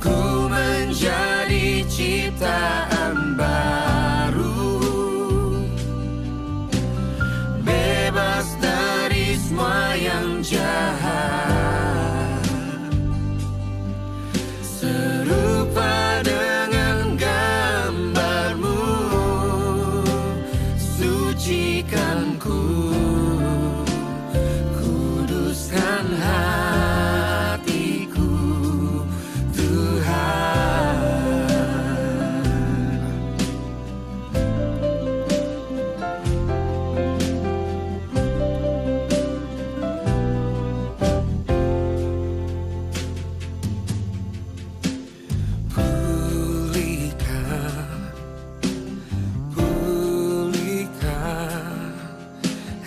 Ku menjadi ciptaan baru, bebas dari semua yang jahat, serupa dengan gambarmu, sucikan ku, kuduskan hatiku.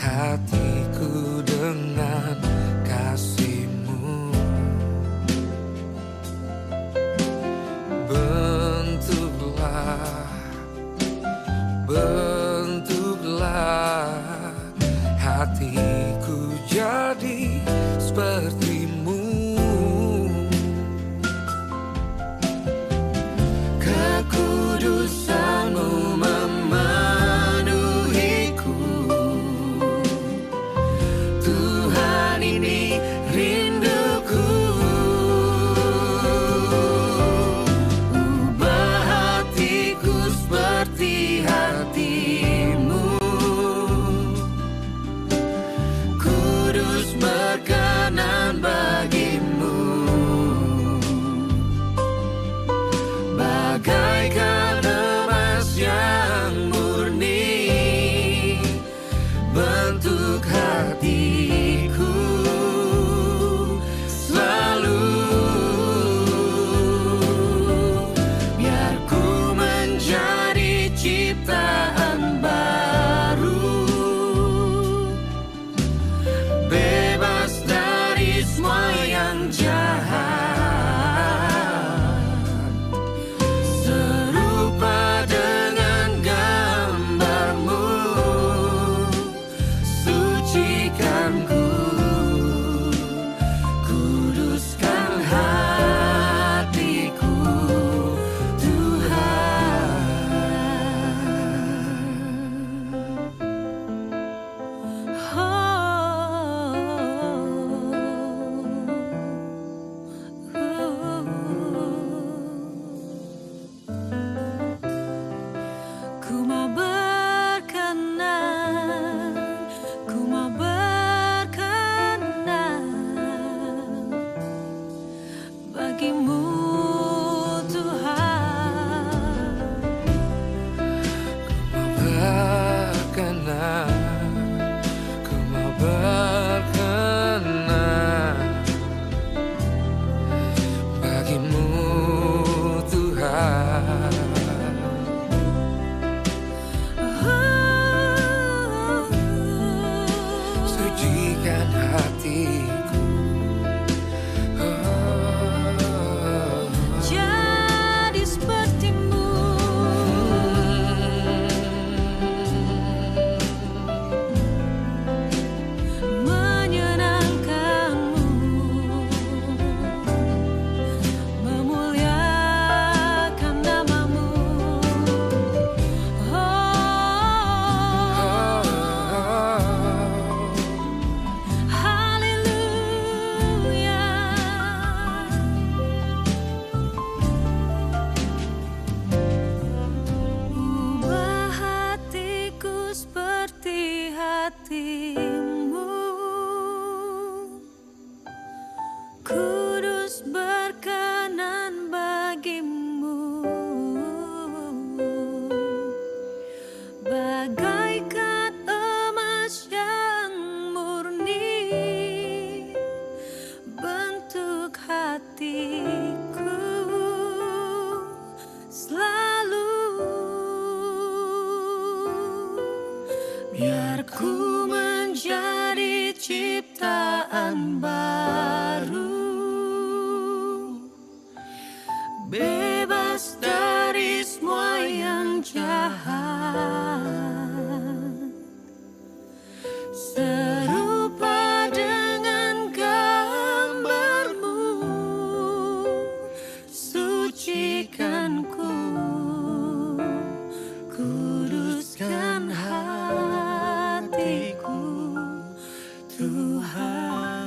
Hatiku dengan kasih-Mu, bentuklah hatiku jadi seperti-Mu. Kekudusan-Mu memenuhiku, Tuhan ini rinduku. Ubah hatiku seperti hati-Mu, kudus berkenan bagi-Mu, bagaikan emas yang murni, bentuk hatiku selalu. Biar ku menjadi ciptaan baru, bebas dari semua yang jahat, serupa dengan gambar-Mu, sucikan ku, kuduskan hatiku, ku mau berkenan, ku mau berkenan bagi-Mu, Tuhan. Ku mau berkenan bagi-Mu, Tuhan. Sucikan hatiku, jadi seperti-Mu, menyenangkan-Mu, memuliakan nama-Mu. Haleluya. Ubah hatiku seperti hati-Mu, kudus berkenan bagi-Mu, bagaikan emas yang murni, bentuk hatiku selalu. Biar ku menjadi ciptaan baru, bebas dari semua yang jahat, serupa dengan gambar-Mu, kebaikanku, kuduskan hatiku, Tuhan.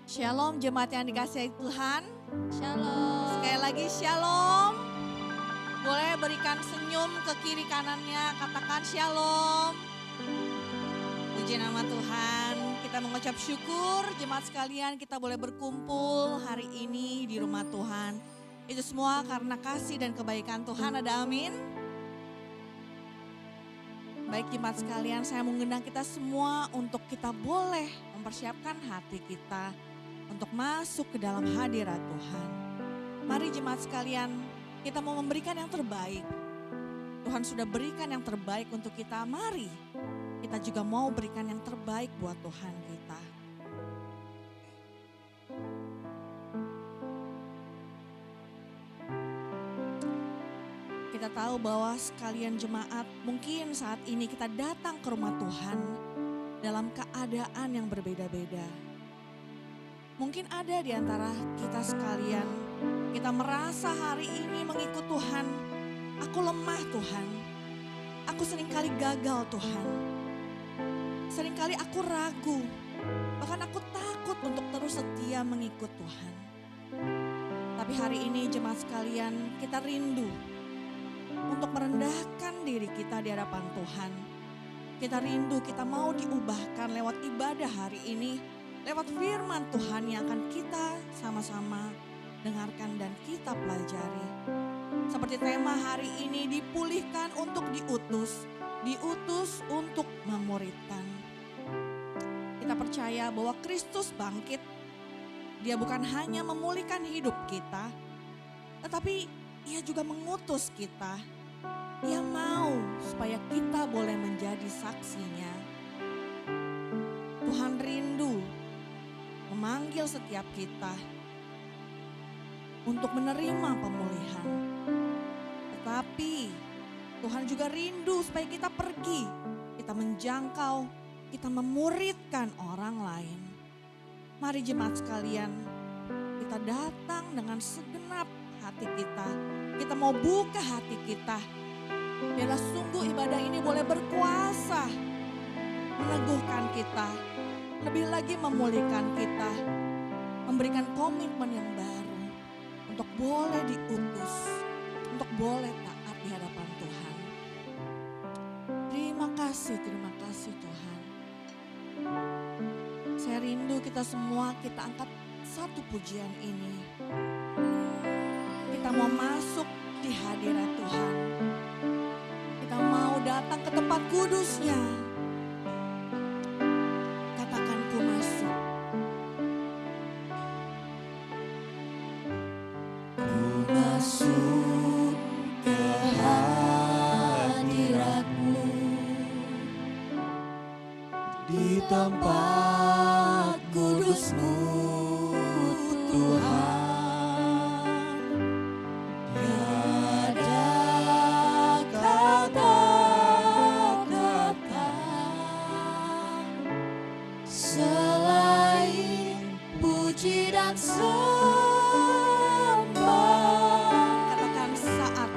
Shalom jemaat yang dikasihi Tuhan. Shalom. Sekali lagi shalom. Boleh berikan senyum ke kiri kanannya, katakan shalom. Puji nama Tuhan, kita mengucap syukur jemaat sekalian kita boleh berkumpul hari ini di rumah Tuhan. Itu semua karena kasih dan kebaikan Tuhan, ada amin. Baik jemaat sekalian, saya mengundang kita semua untuk kita boleh mempersiapkan hati kita untuk masuk ke dalam hadirat Tuhan. Mari jemaat sekalian, kita mau memberikan yang terbaik. Tuhan sudah berikan yang terbaik untuk kita, mari kita juga mau berikan yang terbaik buat Tuhan kita. Kita tahu bahwa sekalian jemaat, mungkin saat ini kita datang ke rumah Tuhan dalam keadaan yang berbeda-beda. Mungkin ada di antara kita sekalian, kita merasa hari ini mengikut Tuhan, aku lemah Tuhan, aku seringkali gagal Tuhan, seringkali aku ragu, bahkan aku takut untuk terus setia mengikut Tuhan. Tapi hari ini jemaat sekalian, kita rindu untuk merendahkan diri kita di hadapan Tuhan. Kita rindu, kita mau diubahkan lewat ibadah hari ini, lewat firman Tuhan yang akan kita sama-sama dengarkan dan kita pelajari. Seperti tema hari ini, dipulihkan untuk diutus, diutus untuk memuridkan. Kita percaya bahwa Kristus bangkit, Dia bukan hanya memulihkan hidup kita, tetapi Ia juga mengutus kita. Ia mau supaya kita boleh menjadi saksinya. Tuhan rindu memanggil setiap kita untuk menerima pemulihan. Tetapi Tuhan juga rindu supaya kita pergi, kita menjangkau, kita memuridkan orang lain. Mari jemaat sekalian, kita datang dengan segenap hati kita. Kita mau buka hati kita. Biarlah sungguh ibadah ini boleh berkuasa, meneguhkan kita, lebih lagi memulihkan kita, memberikan komitmen yang baru untuk boleh diutus, untuk boleh taat di hadapan Tuhan. Terima kasih Tuhan. Saya rindu kita semua, kita angkat satu pujian ini. Kita mau masuk di hadirat Tuhan. Kita mau datang ke tempat kudusnya. Katakan ku masuk. Ku masuk ke hadirat-Mu, di tempat kudus-Mu, Tuhan. Tiada kata-kata selain puji dan sembah. Katakan saat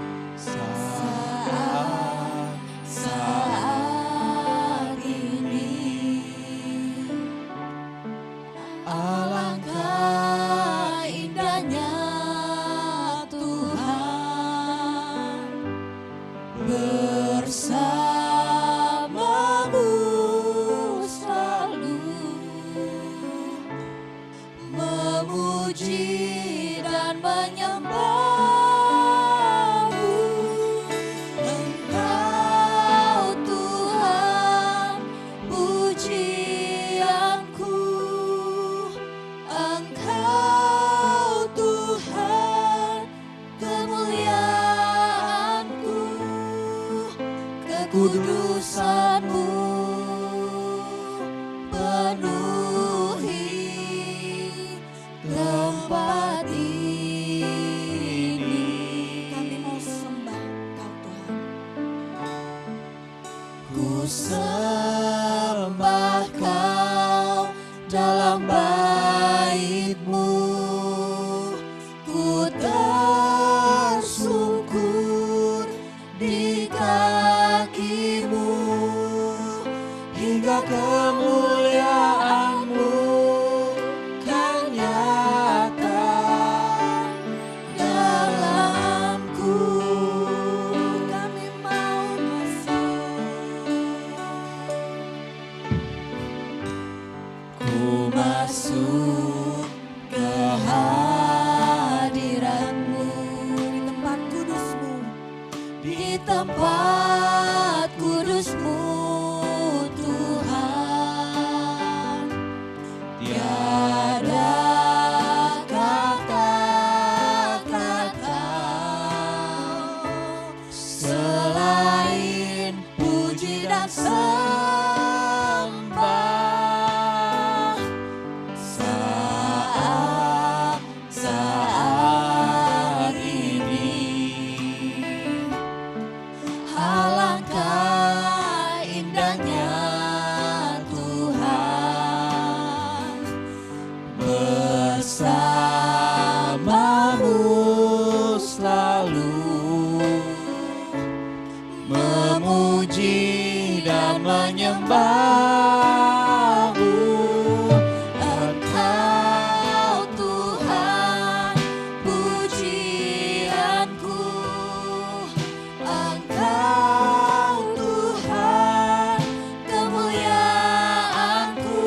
ini alangkah indahnya Tuhan bersamamu selalu, memuji dan menyembahmu. Engkau Tuhan pujianku, Engkau Tuhan kemuliaanku, kekudusan-Mu penuhi tempat ini. menyembah-Mu. Engkau Tuhan, pujianku. Engkau Tuhan, kemuliaanku.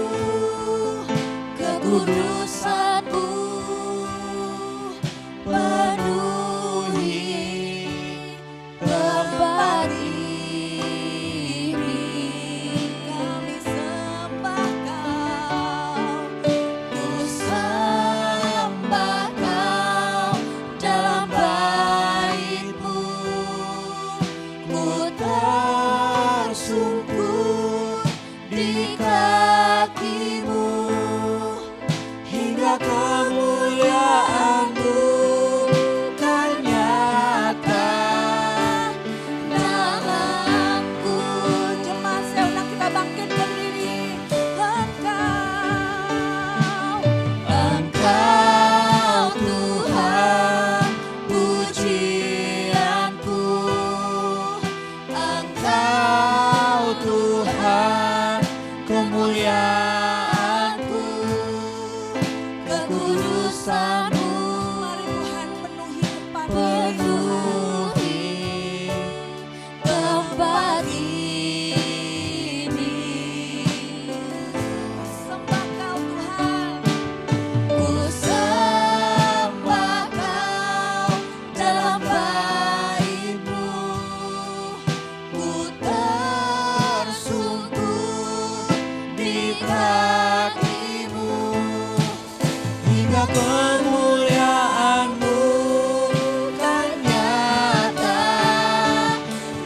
Kekudusan-Mu penuhi tempat ini. Kami sembah Kau, ku sembah Kau dalam bait-Mu. Ku tersungkur di kaki-Mu, hingga kemuliaan-Mu kan nyata dalamku. Jemaat seunang kita bangkit berdiri. Engkau Tuhan, pujianku. Engkau Tuhan, kemuliaanku. Kekudusan-Mu, mari Tuhan penuhi tempat ini. Penuhi tempat ini. Sembah Kau Tuhan. Ku sembah Kau dalam bait-Mu. Ku tersungkur di kaki-Mu, hingga kemuliaan-Mu kan nyata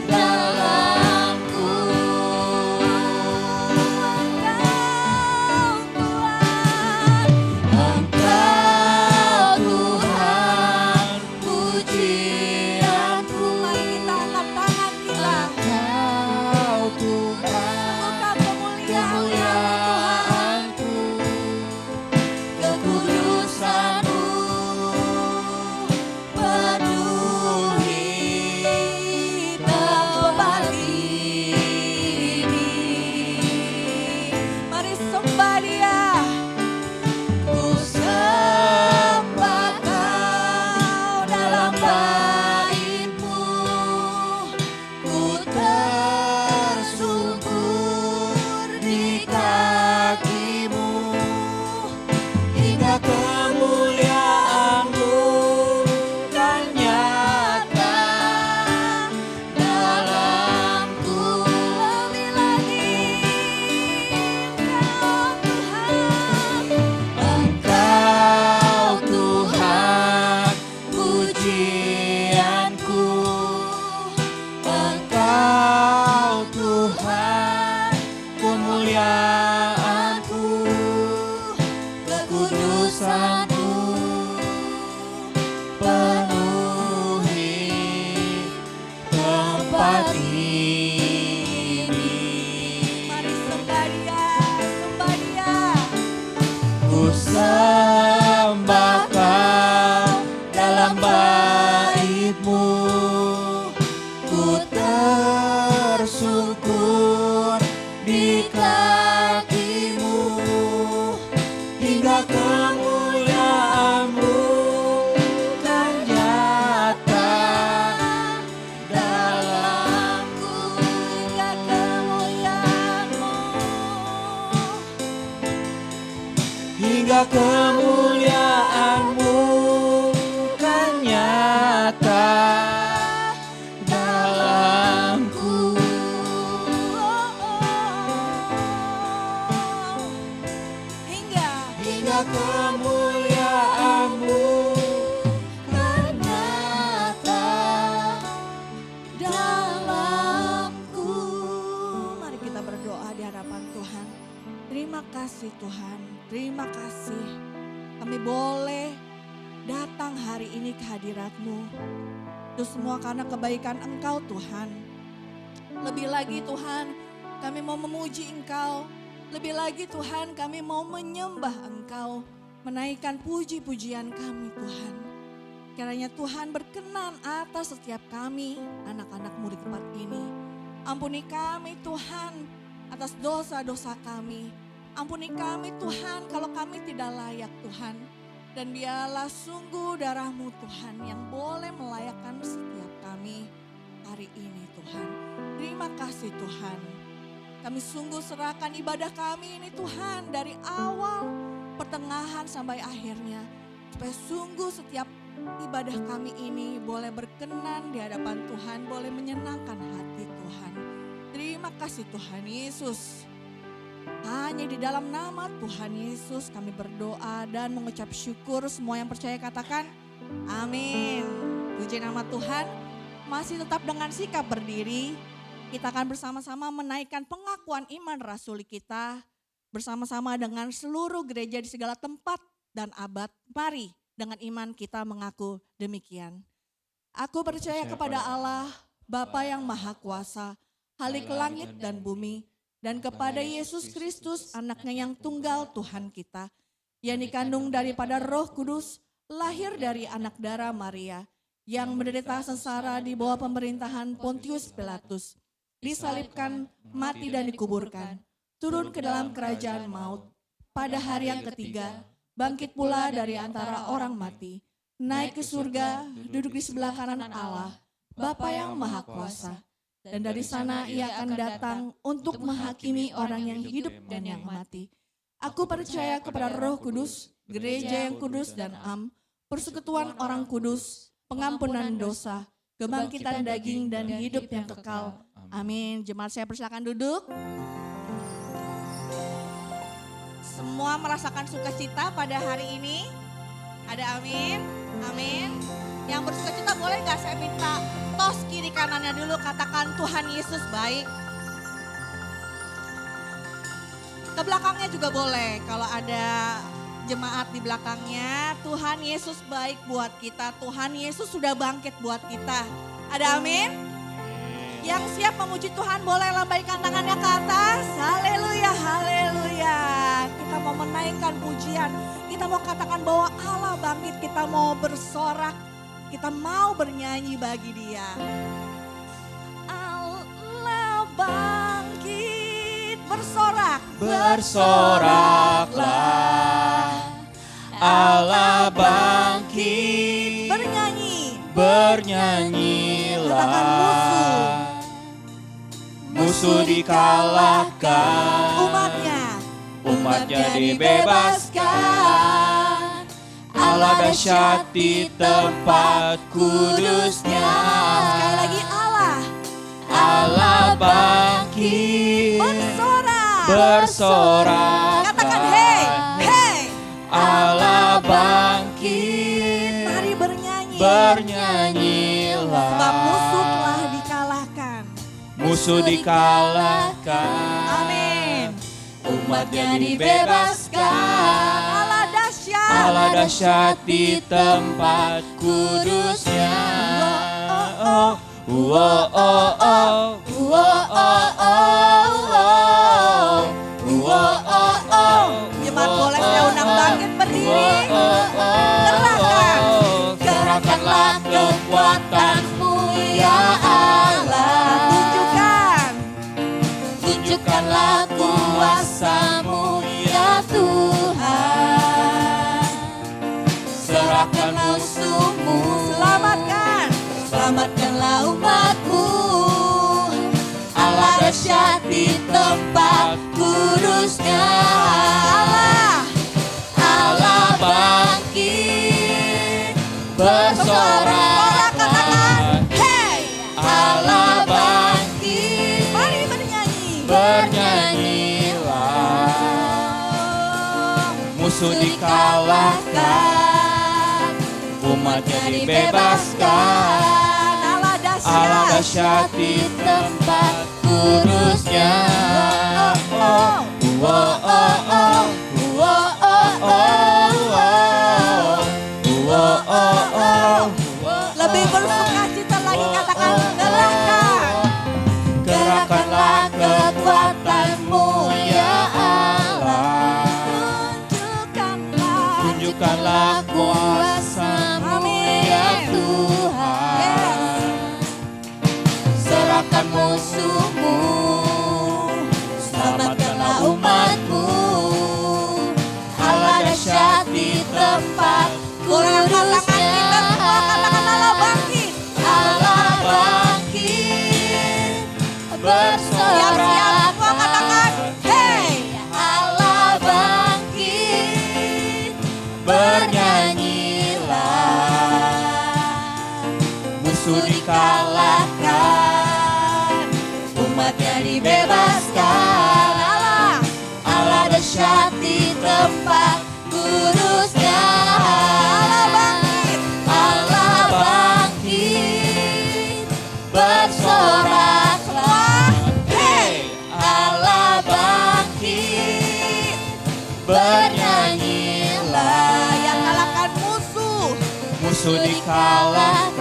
dalamku. Engkau Tuhan, pujianku. Mari kita angkat tangan kita. Engkau Tuhan, kemuliaanku. Kekudusan-Mu penuhi tempat ini. Mari sembah Dia. Ku sembah Kau dalam bait-Mu. Ku tersungkur di kaki-Mu, hingga kemuliaan-Mu kan nyata dalamku. Lebih lagi Engkau Tuhan, pujianku. Engkau Tuhan, kemuliaanku. Kekudusan-Mu penuhi tempat ini. Mari sembah Dia, sembah Dia. Ku sembah Kau dalam bait-Mu. Ku tersungkur di kaki-Mu, hingga kemuliaan-Mu kan nyata dalamku. Hingga kemuliaan-Mu, hingga kemuliaan-Mu kan nyata dalamku. Hingga kemuliaan-Mu kan nyata dalamku. Mari kita berdoa di hadapan Tuhan. Terima kasih Tuhan, terima kasih. Kami boleh datang hari ini ke hadirat-Mu. Itu semua karena kebaikan Engkau Tuhan. Lebih lagi Tuhan, kami mau memuji Engkau. Lebih lagi Tuhan, kami mau menyembah Engkau. Menaikkan puji-pujian kami Tuhan. Kiranya Tuhan berkenan atas setiap kami, anak-anak murid tempat ini. Ampuni kami Tuhan, atas dosa-dosa kami. Ampuni kami Tuhan kalau kami tidak layak Tuhan. Dan biarlah sungguh darah-Mu Tuhan yang boleh melayakkan setiap kami hari ini Tuhan. Terima kasih Tuhan. Kami sungguh serahkan ibadah kami ini Tuhan dari awal, pertengahan sampai akhirnya. Supaya sungguh setiap ibadah kami ini boleh berkenan di hadapan Tuhan, boleh menyenangkan hati Tuhan. Terima kasih Tuhan Yesus. Hanya di dalam nama Tuhan Yesus kami berdoa dan mengucap syukur. Semua yang percaya katakan amin. Puji nama Tuhan. Masih tetap dengan sikap berdiri. Kita akan bersama-sama menaikkan pengakuan iman rasuli kita. Bersama-sama dengan seluruh gereja di segala tempat dan abad. Mari dengan iman kita mengaku demikian. Aku percaya kepada Allah, Bapa yang Maha Kuasa, Khalik langit dan bumi, dan kepada Yesus Kristus anaknya yang tunggal Tuhan kita, yang dikandung daripada Roh Kudus, lahir dari anak darah Maria, yang menderita sengsara di bawah pemerintahan Pontius Pilatus, disalibkan, mati dan dikuburkan, turun ke dalam kerajaan maut, pada hari yang ketiga, bangkit pula dari antara orang mati, naik ke surga, duduk di sebelah kanan Allah, Bapa yang Maha Kuasa. Dan dari sana ia akan datang untuk menghakimi orang yang hidup dan yang mati. Aku percaya kepada Roh Kudus, gereja yang kudus dan am, persekutuan orang kudus, pengampunan dosa, kebangkitan daging dan hidup yang kekal. Amin. Jemaat saya persilakan duduk. Semua merasakan sukacita pada hari ini? Ada amin? Amin. Yang bersukacita boleh gak saya minta tos kiri kanannya dulu, katakan Tuhan Yesus baik. Ke belakangnya juga boleh, kalau ada jemaat di belakangnya. Tuhan Yesus baik buat kita, Tuhan Yesus sudah bangkit buat kita. Ada amin? Yang siap memuji Tuhan boleh lambaikan tangannya ke atas. Haleluya, haleluya. Kita mau menaikkan pujian, kita mau katakan bahwa Allah bangkit, kita mau bersorak. Kita mau bernyanyi bagi Dia. Allah bangkit, bersorak. Bersoraklah, Allah bangkit. Bernyanyi. Bernyanyilah. Katakan musuh dikalahkan. Umatnya dibebaskan. Allah dahsyat di tempat kudusnya. Sekali lagi Allah. Allah bangkit. Bersorak. Bersorak. Katakan hey, hey. Allah bangkit. Mari bernyanyi. Bernyanyilah. Sebab musuh telah dikalahkan. Musuh dikalahkan. Amin. Umatnya dibebaskan. Allah dahsyat di tempat kudusnya. Oh, oh, oh, oh, oh, oh, oh, oh, oh. Jemaat boleh saya undang bangkit berdiri. Kerahkan. Kerahkanlah kekuatanmu ya Allah. Tunjukkanlah kuasamu ya Tuhan. Serahkan musuhmu. Selamatkanlah umatmu. Allah dahsyat di tempat kudusnya. Allah bangkit. Bersorak. Hey. Allah bangkit. Mari bernyanyi. Bernyanyilah. Musuh dikalahkan. Umatnya dibebaskan. Allah dahsyat di tempat kudusnya. Oh, oh, oh, oh, oh, oh, oh, oh, oh. Lebih bersukacita lagi katakan kerahkan. Kerahkanlah kekuatanmu ya Allah. Tunjukkanlah kuasamu ya Tuhan. Serahkan musuhmu. musuh dikalahkan, umatnya dibebaskan. Allah dahsyat di tempat kudusnya. Allah bangkit, bersoraklah. hey, Allah bangkit, bernyanyilah. Yang kalahkan musuh. musuh dikalahkan,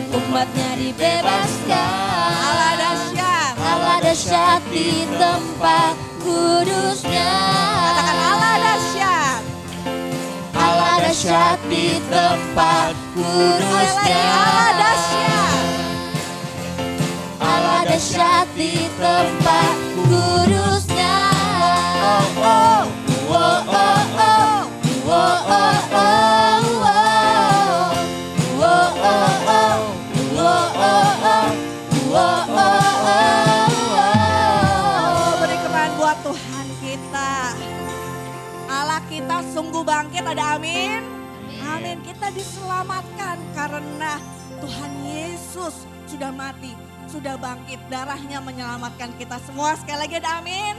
Umatnya dibebaskan. Allah dahsyat. Allah dahsyat di tempat kudusnya. Katakan Allah dahsyat. Allah dahsyat di tempat kudusnya. Allah dahsyat. Allah dahsyat di tempat kudusnya. Oh, oh, Oh, oh, oh. Oh, oh, oh. Oh, oh, oh. Beri kemuliaan buat Tuhan kita. Allah kita sungguh bangkit, ada amin. Amin. Kita diselamatkan karena Tuhan Yesus sudah mati, sudah bangkit. Darahnya menyelamatkan kita semua. Sekali lagi ada amin.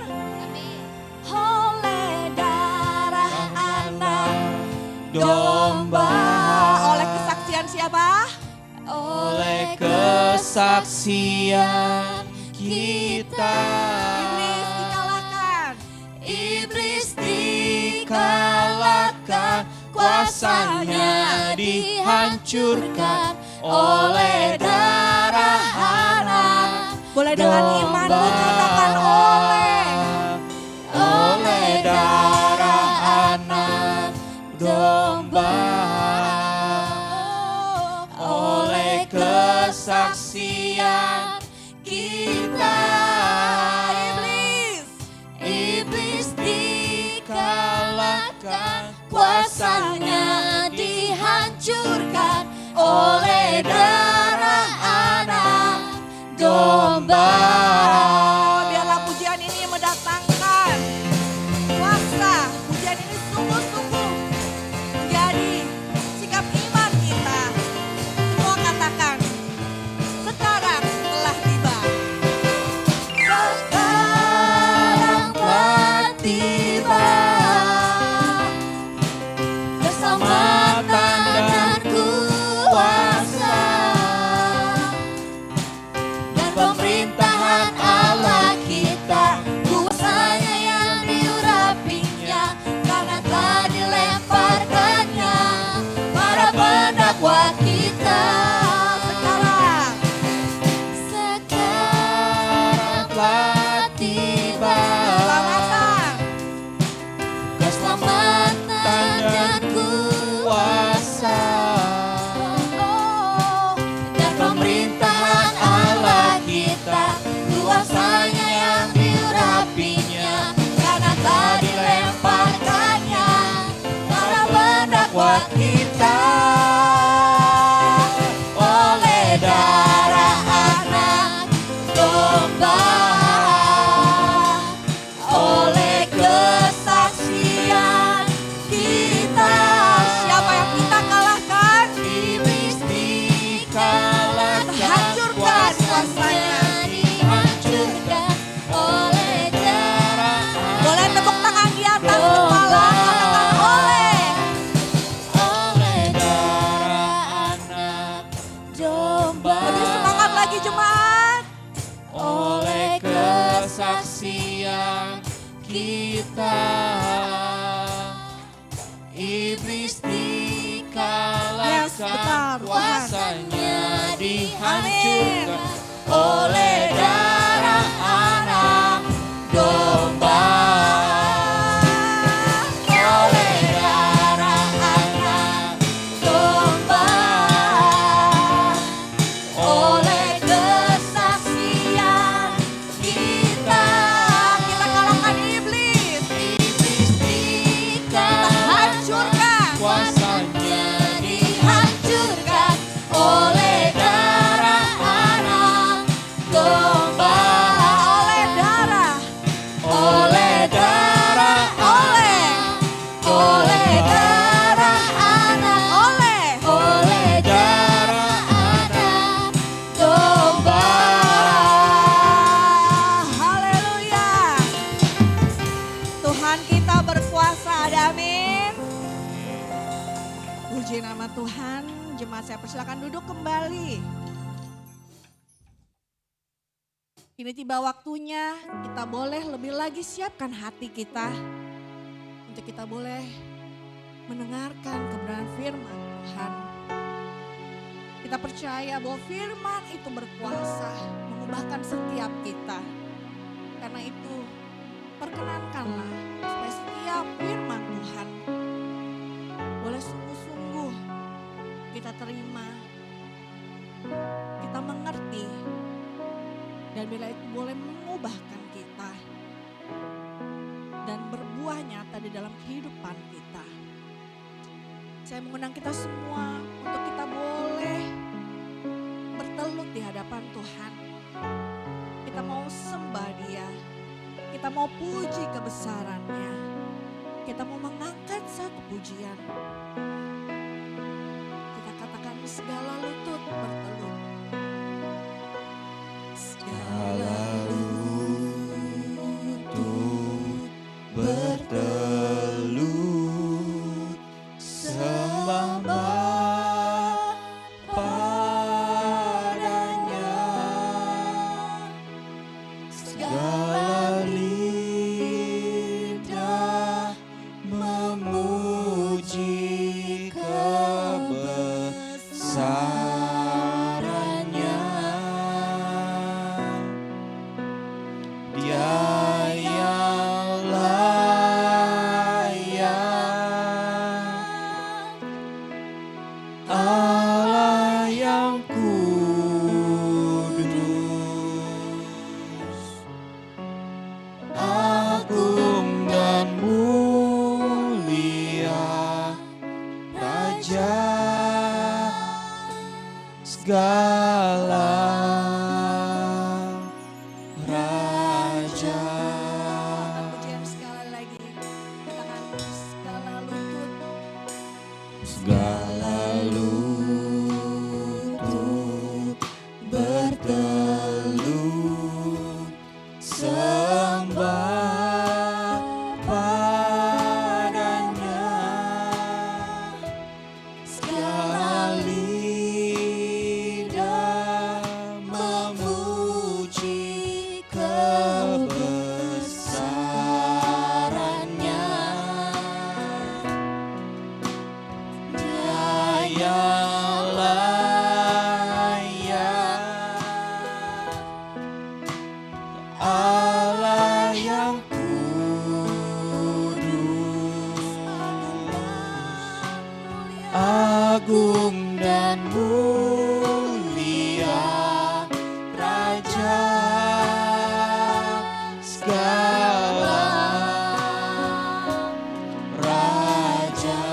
Oleh darah anak domba. Oleh kesaksian siapa? oleh kesaksian kita. Iblis dikalahkan. Iblis Dikalahkan, kuasanya dihancurkan oleh darah anak Boleh dengan imanmu katakan oleh darah anak domba, oleh kesaksian kita. Iblis Dikalahkan, kuasanya dihancurkan oleh darah anak domba. Biarlah pujian ini mendatangkan kuasa. Pujian ini sungguh-sungguh menjadi sikap iman kita. Semua katakan, sekarang telah tiba. Sekarang telah tiba keselamatan dan kuasa dan pemerintahan Allah kita, kuasanya yang diurapinya karena telah dilemparkannya para pendakwa kita. Sekarang telah tiba keselamatan dan kuasa dan pemerintahan Allah kita, kuasanya yang diurapinya karena telah dilemparkannya para pendakwa kita. Oleh darah anak domba, oleh kesaksian kita. Siapa yang kita kalahkan? Iblis dikalahkan, Hancurkan kuasanya. dihancurkan oleh darah Boleh tepuk tangan di atas kepala. Katakan oleh darah anak domba. Lebih semangat lagi jemaat. oleh kesaksian kita. Iblis Yes, dikalahkan, benar, Tuhan. kuasanya Amin. dihancurkan oleh darah anak domba. Oleh darah anak domba, oleh kesaksian kita, Kita kalahkan iblis. iblis dikalahkan, Hancurkan. kuasanya dihancurkan oleh darah Tuhan. Jemaat saya persilakan duduk kembali. Kini tiba waktunya kita boleh lebih lagi siapkan hati kita untuk kita boleh mendengarkan kebenaran firman Tuhan. Kita percaya bahwa firman itu berkuasa mengubahkan setiap kita. Karena itu perkenankanlah supaya setiap firman Tuhan boleh sungguh-sungguh kita terima, kita mengerti, dan bila itu boleh mengubahkan kita dan berbuah nyata di dalam kehidupan kita. Saya mengundang kita semua untuk kita boleh bertelut di hadapan Tuhan. Kita mau sembah Dia, kita mau puji kebesaran-Nya, kita mau mengangkat satu pujian. Kita katakan segala lutut bertelut. Segala lutut bertelut, sembah padanya. Segala lidah memuji kebesarannya. Dia yang layak, Allah yang kudus, agung dan mulia, Raja segala raja. Pujian sekali lagi. Katakan segala lutut. Segala lutut bertelut, sembah padanya. Segala lidah memuji kebesarannya. Dia yang layak, Allah yang kudus, agung dan mulia, Raja segala raja.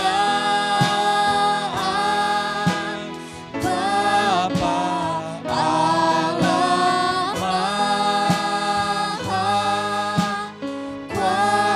Kemuliaan Bapa Allah Maha Kuasa.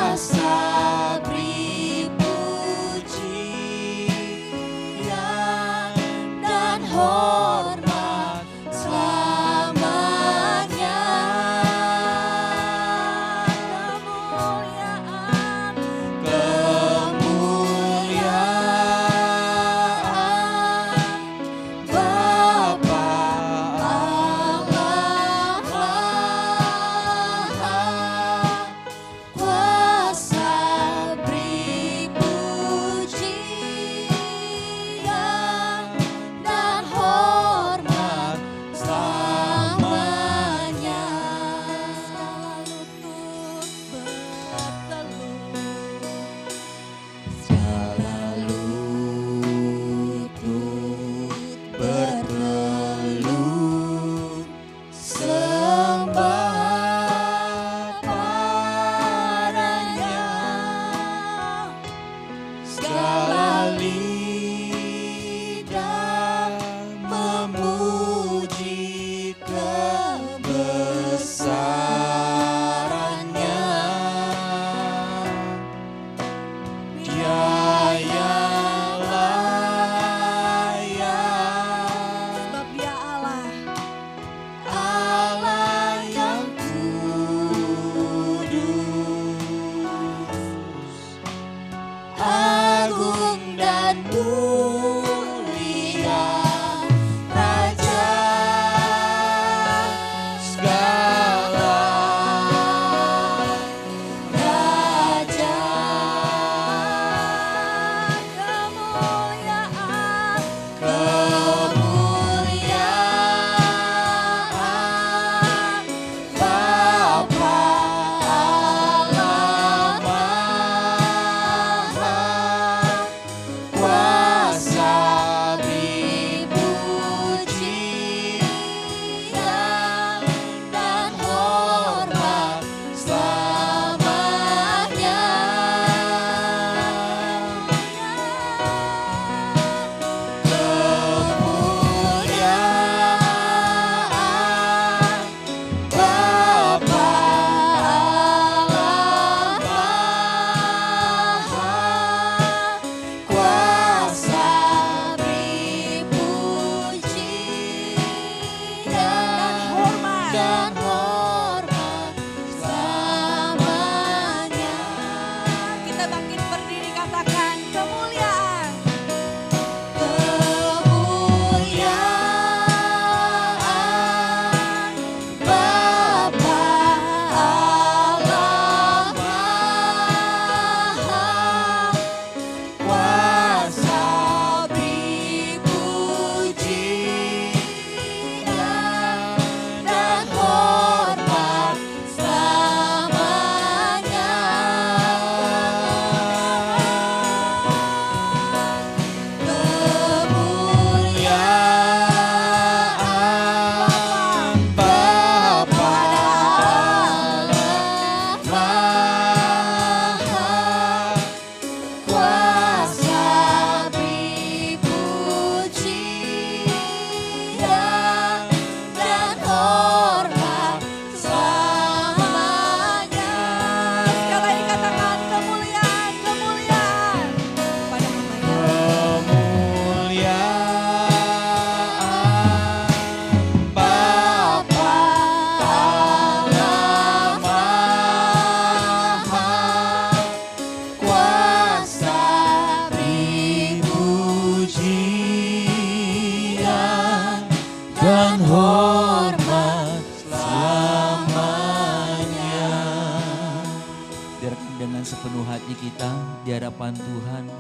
biarkan dengan sepenuh hati kita di hadapan Tuhan.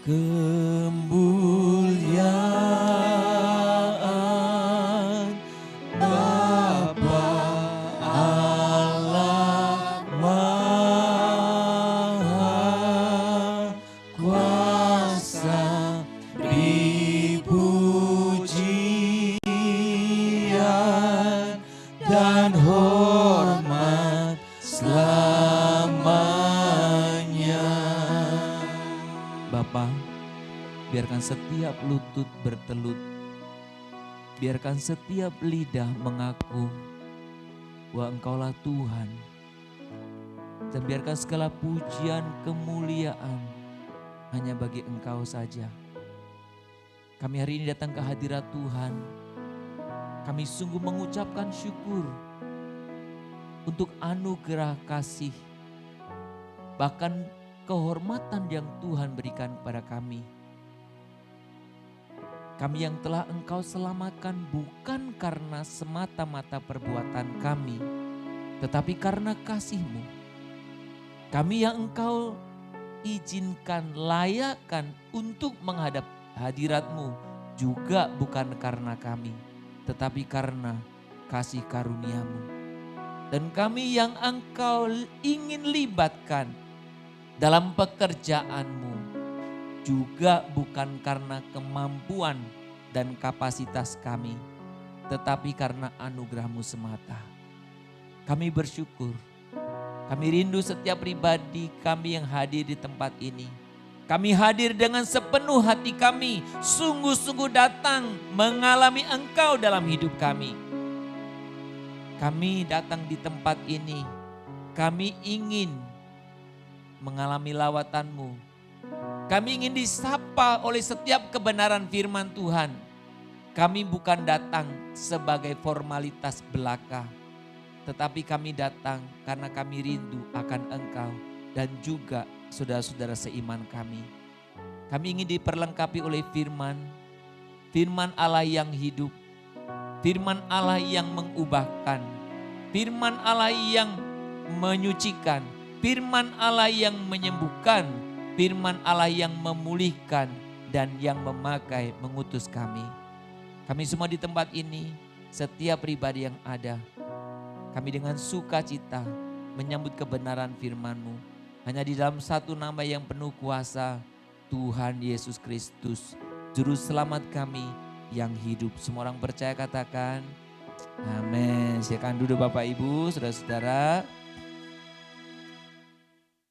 Kemuliaan Bapa Allah Maha Kuasa, dipujian dan hormat selamanya. Bapa, biarkan setiap lutut bertelut, biarkan setiap lidah mengaku bahwa Engkaulah Tuhan. Dan biarkan segala pujian kemuliaan hanya bagi Engkau saja. Kami hari ini datang ke hadirat Tuhan. Kami sungguh mengucapkan syukur untuk anugerah kasih, bahkan kehormatan yang Tuhan berikan kepada kami. Kami yang telah Engkau selamatkan bukan karena semata-mata perbuatan kami, tetapi karena kasih-Mu. Kami yang Engkau izinkan, layakkan untuk menghadap hadirat-Mu juga bukan karena kami, tetapi karena kasih karunia-Mu. Dan kami yang Engkau ingin libatkan dalam pekerjaan-Mu juga bukan karena kemampuan dan kapasitas kami, tetapi karena anugerah-Mu semata. Kami bersyukur, kami rindu setiap pribadi kami yang hadir di tempat ini. Kami hadir dengan sepenuh hati kami, sungguh-sungguh datang mengalami Engkau dalam hidup kami. Kami datang di tempat ini, kami ingin mengalami lawatan-Mu. Kami ingin disapa oleh setiap kebenaran firman Tuhan. Kami bukan datang sebagai formalitas belaka, tetapi kami datang karena kami rindu akan Engkau dan juga saudara-saudara seiman kami. Kami ingin diperlengkapi oleh firman Allah yang hidup, firman Allah yang mengubahkan, firman Allah yang menyucikan, firman Allah yang menyembuhkan, firman Allah yang memulihkan dan yang memakai mengutus kami. Kami semua di tempat ini, setiap pribadi yang ada, kami dengan sukacita menyambut kebenaran firman-Mu. Hanya di dalam satu nama yang penuh kuasa, Tuhan Yesus Kristus, Juru Selamat kami yang hidup. Semua orang percaya katakan, amin. Silakan duduk Bapak Ibu, saudara-saudara.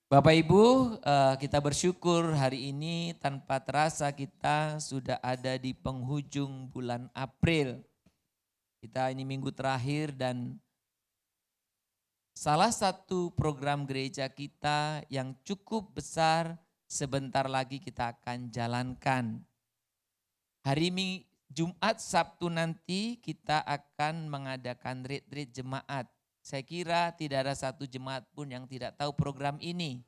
Bapak Ibu, kita bersyukur hari ini tanpa terasa kita sudah ada di penghujung bulan April. Kita ini minggu terakhir dan salah satu program gereja kita yang cukup besar sebentar lagi kita akan jalankan. Hari Jumat, Sabtu nanti kita akan mengadakan retreat jemaat. Saya kira tidak ada satu jemaat pun yang tidak tahu program ini.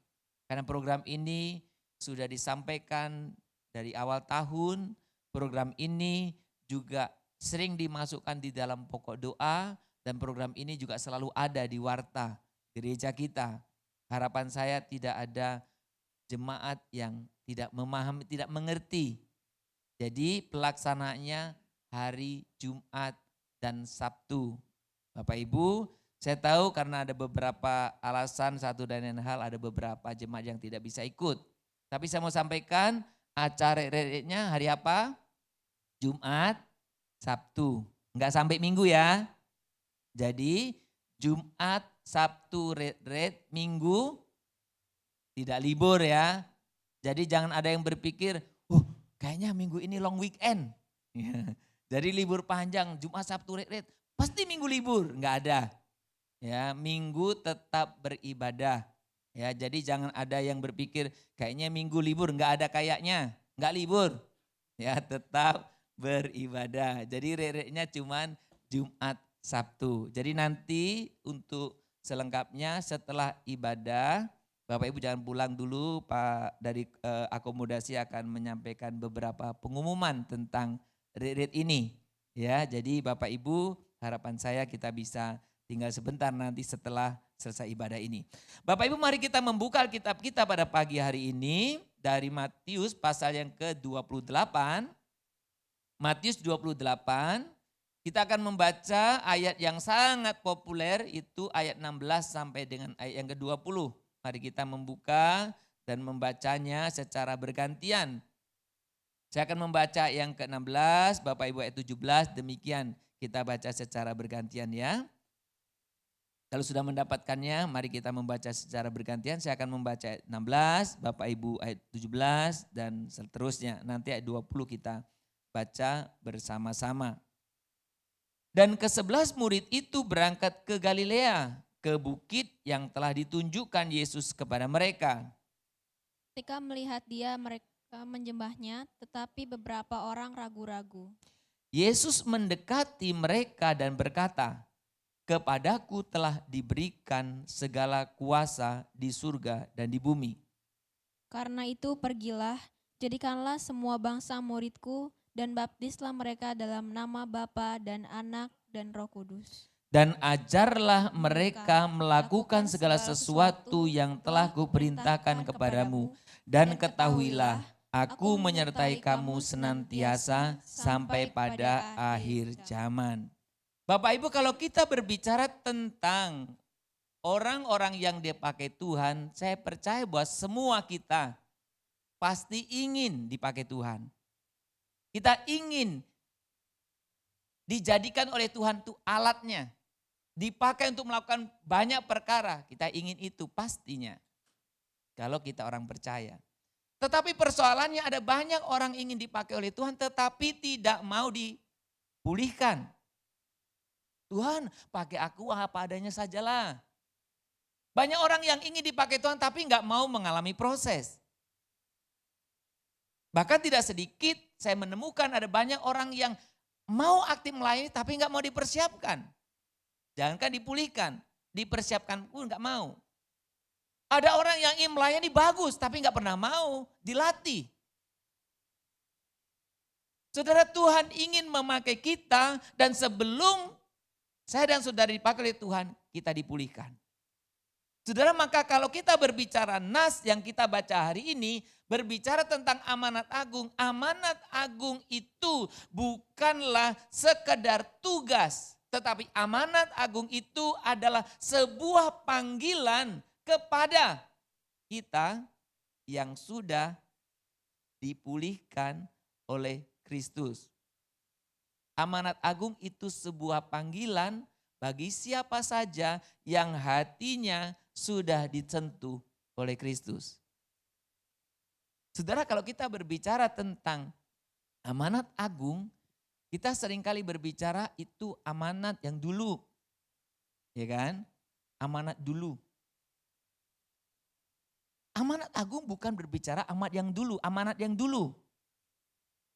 Karena program ini sudah disampaikan dari awal tahun. Program ini juga sering dimasukkan di dalam pokok doa. Dan program ini juga selalu ada di warta gereja kita. Harapan saya tidak ada jemaat yang tidak memahami, tidak mengerti. Jadi pelaksanaannya hari Jumat dan Sabtu. Bapak Ibu, saya tahu karena ada beberapa alasan, satu dan lain hal, ada beberapa jemaat yang tidak bisa ikut. Tapi saya mau sampaikan acara retreatnya hari apa? Jumat, Sabtu. Enggak sampai Minggu ya. Jadi Jumat, Sabtu retreat, Minggu tidak libur ya. Jadi jangan ada yang berpikir, kayaknya minggu ini long weekend. Jadi libur panjang, Jumat, Sabtu retreat, pasti Minggu libur. Enggak ada. Ya, Minggu tetap beribadah. Ya, jadi jangan ada yang berpikir kayaknya Minggu libur, enggak ada kayaknya, enggak libur. Ya, tetap beribadah. Jadi retreatnya cuman Jumat, Sabtu. Jadi nanti untuk selengkapnya setelah ibadah, Bapak Ibu jangan pulang dulu, Pak dari akomodasi akan menyampaikan beberapa pengumuman tentang retreat ini. Ya, jadi Bapak Ibu harapan saya kita bisa tinggal sebentar nanti setelah selesai ibadah ini. Bapak Ibu, mari kita membuka Alkitab kita pada pagi hari ini dari Matius pasal yang ke-28. Matius 28, kita akan membaca ayat yang sangat populer, itu ayat 16 sampai dengan ayat yang ke-20. Mari kita membuka dan membacanya secara bergantian. Saya akan membaca yang ke-16, Bapak Ibu ayat 17, demikian kita baca secara bergantian ya. Kalau sudah mendapatkannya, mari kita membaca secara bergantian. Saya akan membaca ayat 16, Bapak Ibu ayat 17 dan seterusnya. Nanti ayat 20 kita baca bersama-sama. Dan ke-11 murid itu berangkat ke Galilea, ke bukit yang telah ditunjukkan Yesus kepada mereka. Ketika melihat dia, mereka menyembahnya, tetapi beberapa orang ragu-ragu. Yesus mendekati mereka dan berkata, "Kepadaku telah diberikan segala kuasa di surga dan di bumi. Karena itu pergilah, jadikanlah semua bangsa muridku, dan baptislah mereka dalam nama Bapa dan Anak dan Roh Kudus. Dan ajarlah mereka melakukan segala sesuatu yang telah kuperintahkan kepadamu. Dan ketahuilah, aku menyertai kamu senantiasa sampai pada akhir zaman." Bapak Ibu, kalau kita berbicara tentang orang-orang yang dipakai Tuhan, saya percaya bahwa semua kita pasti ingin dipakai Tuhan. Kita ingin dijadikan oleh Tuhan itu alatnya. Dipakai untuk melakukan banyak perkara. Kita ingin itu pastinya. Kalau kita orang percaya. Tetapi persoalannya ada banyak orang ingin dipakai oleh Tuhan tetapi tidak mau dipulihkan. Tuhan, pakai aku apa adanya sajalah. Banyak orang yang ingin dipakai Tuhan tapi nggak mau mengalami proses. Bahkan tidak sedikit saya menemukan ada banyak orang yang mau aktif melayani tapi nggak mau dipersiapkan. Jangankan dipulihkan, dipersiapkan pun nggak mau. Ada orang yang ingin melayani bagus tapi nggak pernah mau dilatih. Saudara, Tuhan ingin memakai kita dan sebelum saya dan saudara dipakai oleh Tuhan, kita dipulihkan. Saudara, maka kalau kita berbicara nas yang kita baca hari ini, berbicara tentang amanat agung itu bukanlah sekedar tugas. Tetapi amanat agung itu adalah sebuah panggilan kepada kita yang sudah dipulihkan oleh Kristus. Amanat agung itu sebuah panggilan bagi siapa saja yang hatinya sudah disentuh oleh Kristus. Saudara, kalau kita berbicara tentang amanat agung, kita seringkali berbicara itu amanat yang dulu. Ya kan? Amanat dulu. Amanat agung bukan berbicara amanat yang dulu.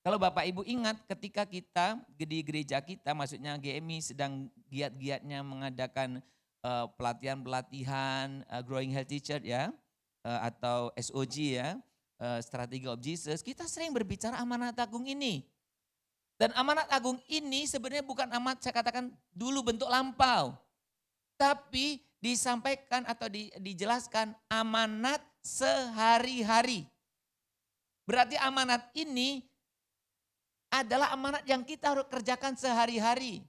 Kalau Bapak Ibu ingat ketika kita di gereja kita, maksudnya GMI sedang giat-giatnya mengadakan pelatihan-pelatihan Growing Healthy Church ya, atau SOG ya, Strategy of Jesus, kita sering berbicara amanat agung ini. Dan amanat agung ini sebenarnya bukan saya katakan dulu bentuk lampau. Tapi disampaikan atau dijelaskan amanat sehari-hari. Berarti amanat ini adalah amanat yang kita harus kerjakan sehari-hari.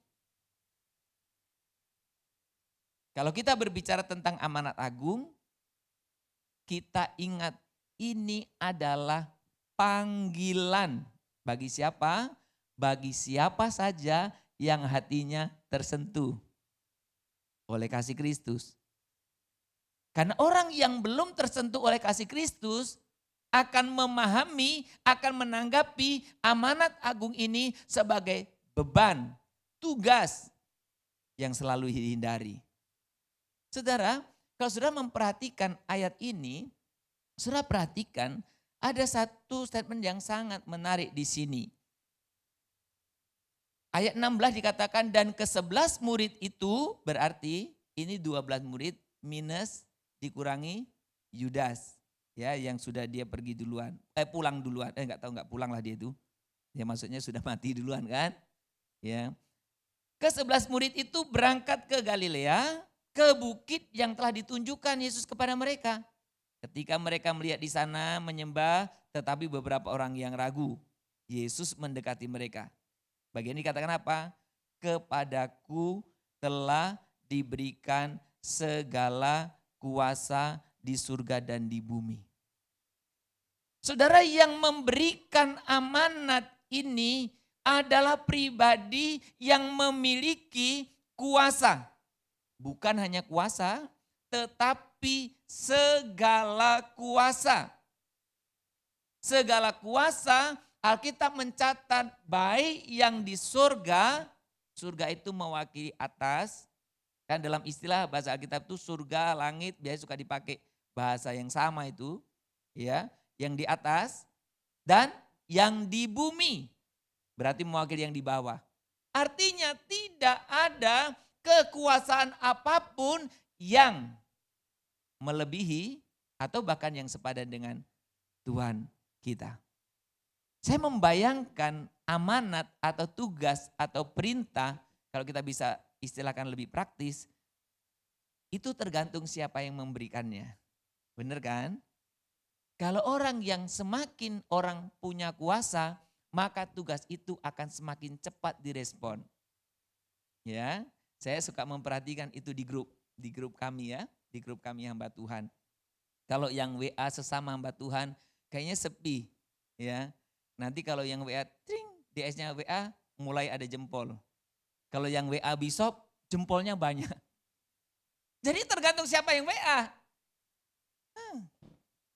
Kalau kita berbicara tentang amanat agung, kita ingat ini adalah panggilan bagi siapa? Bagi siapa saja yang hatinya tersentuh oleh kasih Kristus. Karena orang yang belum tersentuh oleh kasih Kristus akan memahami, akan menanggapi amanat agung ini sebagai beban, tugas yang selalu dihindari. Saudara, kalau saudara memperhatikan ayat ini, saudara perhatikan ada satu statement yang sangat menarik di sini. Ayat 16 dikatakan dan ke-11 murid itu berarti ini 12 murid minus dikurangi Yudas. Ya, yang sudah dia pergi duluan, pulang duluan, enggak pulang lah dia itu. Ya maksudnya sudah mati duluan kan. Ya. Ke-11 murid itu berangkat ke Galilea, ke bukit yang telah ditunjukkan Yesus kepada mereka. Ketika mereka melihat di sana menyembah, tetapi beberapa orang yang ragu. Yesus mendekati mereka. Bagian ini dikatakan apa? Kepadaku telah diberikan segala kuasa di surga dan di bumi. Saudara, yang memberikan amanat ini adalah pribadi yang memiliki kuasa. Bukan hanya kuasa, tetapi segala kuasa. Segala kuasa, Alkitab mencatat baik yang di surga, surga itu mewakili atas. Kan dalam istilah bahasa Alkitab itu surga, langit, biasanya suka dipakai bahasa yang sama itu. Ya, yang di atas dan yang di bumi. Berarti mewakili yang di bawah. Artinya tidak ada kekuasaan apapun yang melebihi atau bahkan yang sepadan dengan Tuhan kita. Saya membayangkan amanat atau tugas atau perintah, kalau kita bisa istilahkan lebih praktis, itu tergantung siapa yang memberikannya. Benar kan? Kalau orang yang semakin orang punya kuasa, maka tugas itu akan semakin cepat direspon. Ya, saya suka memperhatikan itu di grup kami ya, di grup kami hamba Tuhan. Kalau yang WA sesama hamba Tuhan kayaknya sepi, ya. Nanti kalau yang WA tring, DS-nya WA mulai ada jempol. Kalau yang WA Bishop jempolnya banyak. Jadi tergantung siapa yang WA.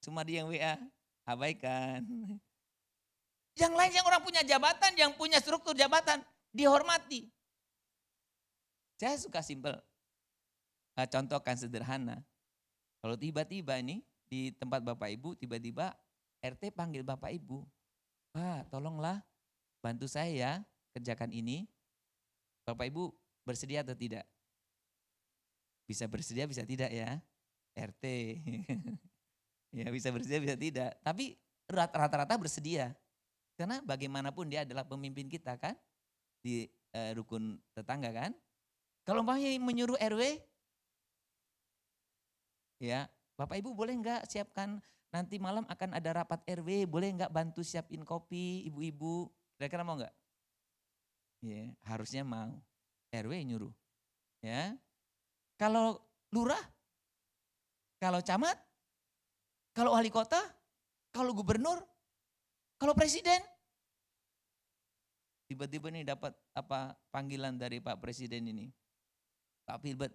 Cuma dia yang WA, abaikan. Yang lain yang orang punya jabatan, yang punya struktur jabatan, dihormati. Saya suka simpel. Contohkan sederhana. Kalau tiba-tiba ini di tempat Bapak Ibu, tiba-tiba RT panggil Bapak Ibu. Pak, tolonglah bantu saya ya kerjakan ini. Bapak Ibu bersedia atau tidak? Bisa bersedia, bisa tidak ya. RT. Ya bisa bersedia, bisa tidak. Tapi rata-rata bersedia. Karena bagaimanapun dia adalah pemimpin kita kan. Di rukun tetangga kan. Kalau menyuruh RW, ya Bapak Ibu boleh enggak siapkan nanti malam akan ada rapat RW, boleh enggak bantu siapin kopi ibu-ibu, kira-kira mau enggak? Ya harusnya mau, RW nyuruh. Ya, kalau lurah, kalau camat, kalau wali kota, kalau gubernur, kalau presiden. Tiba-tiba nih dapat panggilan dari Pak Presiden ini. Pak Filbert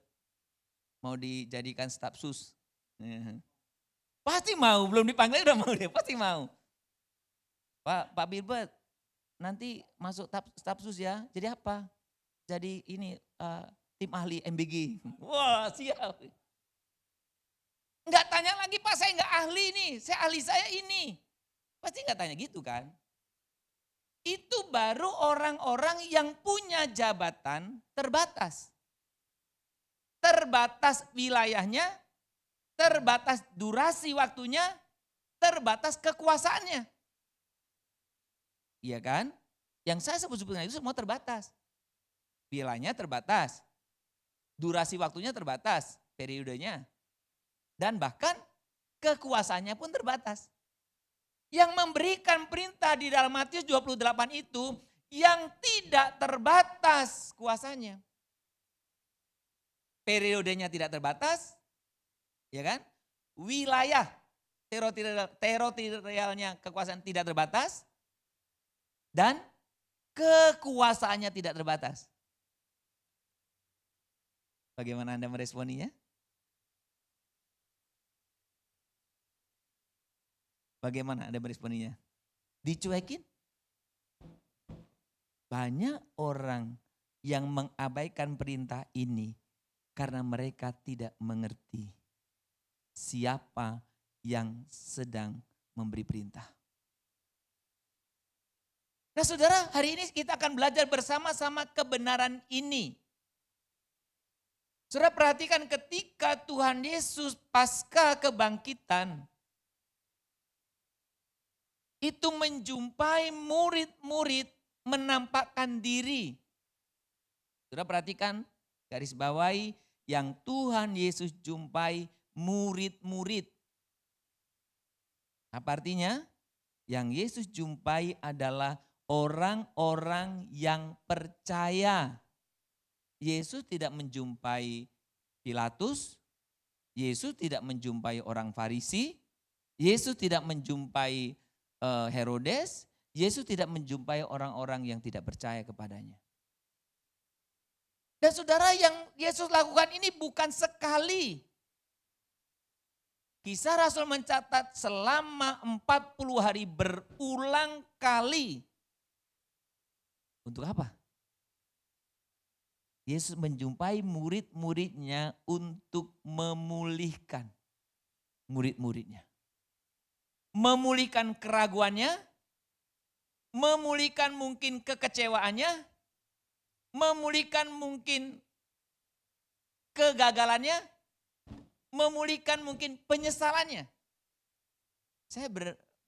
mau dijadikan staf sus. Pasti mau, belum dipanggil udah mau dia, pasti mau. Pak Filbert nanti masuk staf sus ya, jadi apa? Jadi ini tim ahli MBG. Wah siap. Enggak tanya lagi Pak saya enggak ahli nih, ahli saya ini. Pasti enggak tanya gitu kan. Itu baru orang-orang yang punya jabatan terbatas. Terbatas wilayahnya, terbatas durasi waktunya, terbatas kekuasaannya. Iya kan? Yang saya sebut-sebutkan itu semua terbatas. Wilayahnya terbatas, durasi waktunya terbatas, periodenya. Dan bahkan kekuasaannya pun terbatas. Yang memberikan perintah di dalam Matius 28 itu yang tidak terbatas kuasanya. Periodenya tidak terbatas, ya kan? Wilayah teritorialnya kekuasaan tidak terbatas dan kekuasaannya tidak terbatas. Bagaimana Anda meresponinya? Bagaimana Anda meresponinya? Dicuekin? Banyak orang yang mengabaikan perintah ini karena mereka tidak mengerti siapa yang sedang memberi perintah. Nah saudara, hari ini kita akan belajar bersama-sama kebenaran ini. Saudara perhatikan ketika Tuhan Yesus pasca kebangkitan, itu menjumpai murid-murid menampakkan diri. Saudara perhatikan, garis bawahi, yang Tuhan Yesus jumpai murid-murid. Apa artinya? Yang Yesus jumpai adalah orang-orang yang percaya. Yesus tidak menjumpai Pilatus, Yesus tidak menjumpai orang Farisi, Yesus tidak menjumpai Herodes, Yesus tidak menjumpai orang-orang yang tidak percaya kepadanya. Dan saudara, yang Yesus lakukan ini bukan sekali. Kisah Rasul mencatat selama 40 hari berulang kali. Untuk apa? Yesus menjumpai murid-muridnya untuk memulihkan murid-muridnya. Memulihkan keraguannya, memulihkan mungkin kekecewaannya, memulihkan mungkin kegagalannya, memulihkan mungkin penyesalannya. Saya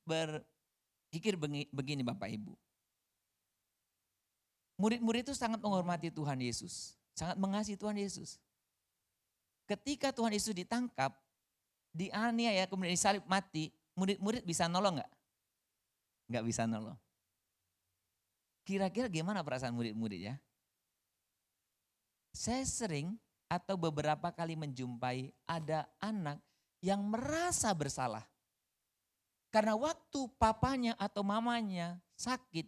berpikir begini Bapak Ibu. Murid-murid itu sangat menghormati Tuhan Yesus, sangat mengasihi Tuhan Yesus. Ketika Tuhan Yesus ditangkap, dianiaya, kemudian disalib mati, murid-murid bisa nolong enggak? Enggak bisa nolong. Kira-kira gimana perasaan murid-murid ya? Saya sering atau beberapa kali menjumpai ada anak yang merasa bersalah. Karena waktu papanya atau mamanya sakit,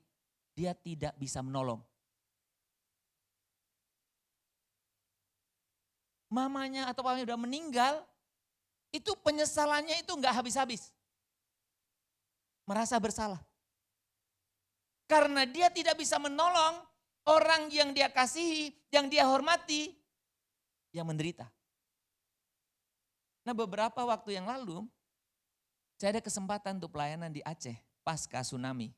dia tidak bisa menolong. Mamanya atau papanya udah meninggal, itu penyesalannya itu enggak habis-habis. Merasa bersalah. Karena dia tidak bisa menolong orang yang dia kasihi, yang dia hormati, yang menderita. Nah beberapa waktu yang lalu, saya ada kesempatan untuk pelayanan di Aceh, pasca tsunami.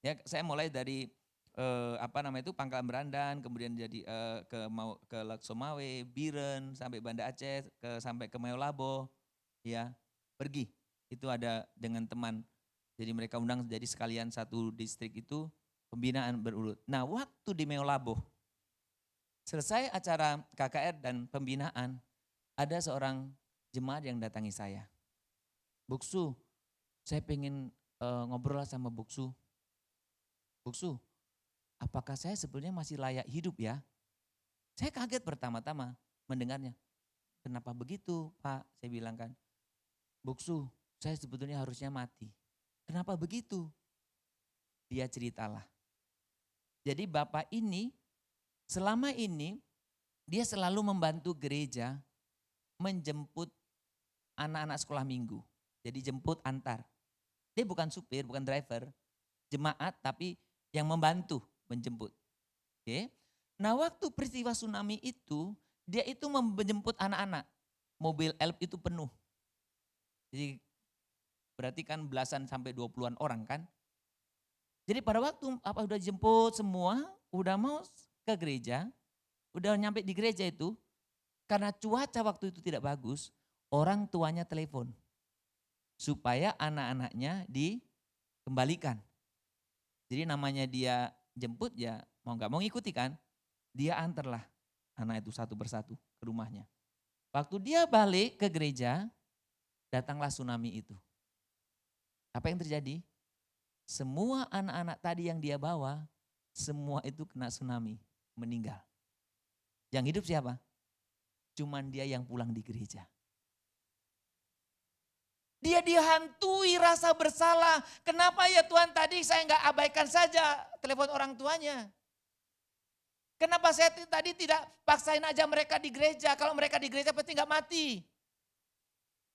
Ya, saya mulai dari Pangkalan Berandan, kemudian jadi ke Laksomawe, Biren, sampai Banda Aceh, sampai ke Mayolabo, ya pergi. Itu ada dengan teman. Jadi mereka undang jadi sekalian satu distrik itu pembinaan berurut. Nah waktu di Mayolabo, selesai acara KKR dan pembinaan, ada seorang jemaat yang datangi saya. Buksu, saya pengen ngobrol sama Buksu. Buksu, apakah saya sebenarnya masih layak hidup ya? Saya kaget pertama-tama mendengarnya. Kenapa begitu Pak? Saya bilang kan, Buksu, saya sebetulnya harusnya mati. Kenapa begitu? Dia ceritalah. Jadi Bapak ini selama ini dia selalu membantu gereja menjemput anak-anak sekolah minggu. Jadi jemput antar. Dia bukan supir, bukan driver, jemaat tapi yang membantu menjemput. Oke. Nah waktu peristiwa tsunami itu, dia itu menjemput anak-anak. Mobil elf itu penuh. Jadi berarti kan belasan sampai 20-an orang kan. Jadi pada waktu udah jemput semua, udah mau ke gereja, udah nyampe di gereja itu, karena cuaca waktu itu tidak bagus, orang tuanya telepon. Supaya anak-anaknya dikembalikan. Jadi namanya dia jemput ya mau gak mau ngikuti kan. Dia antarlah anak itu satu persatu ke rumahnya. Waktu dia balik ke gereja, datanglah tsunami itu. Apa yang terjadi? Semua anak-anak tadi yang dia bawa, semua itu kena tsunami, meninggal. Yang hidup siapa? Cuman dia yang pulang di gereja. Dia dihantui rasa bersalah. Kenapa ya Tuhan tadi saya nggak abaikan saja telepon orang tuanya? Kenapa saya tadi tidak paksain aja mereka di gereja? Kalau mereka di gereja pasti nggak mati.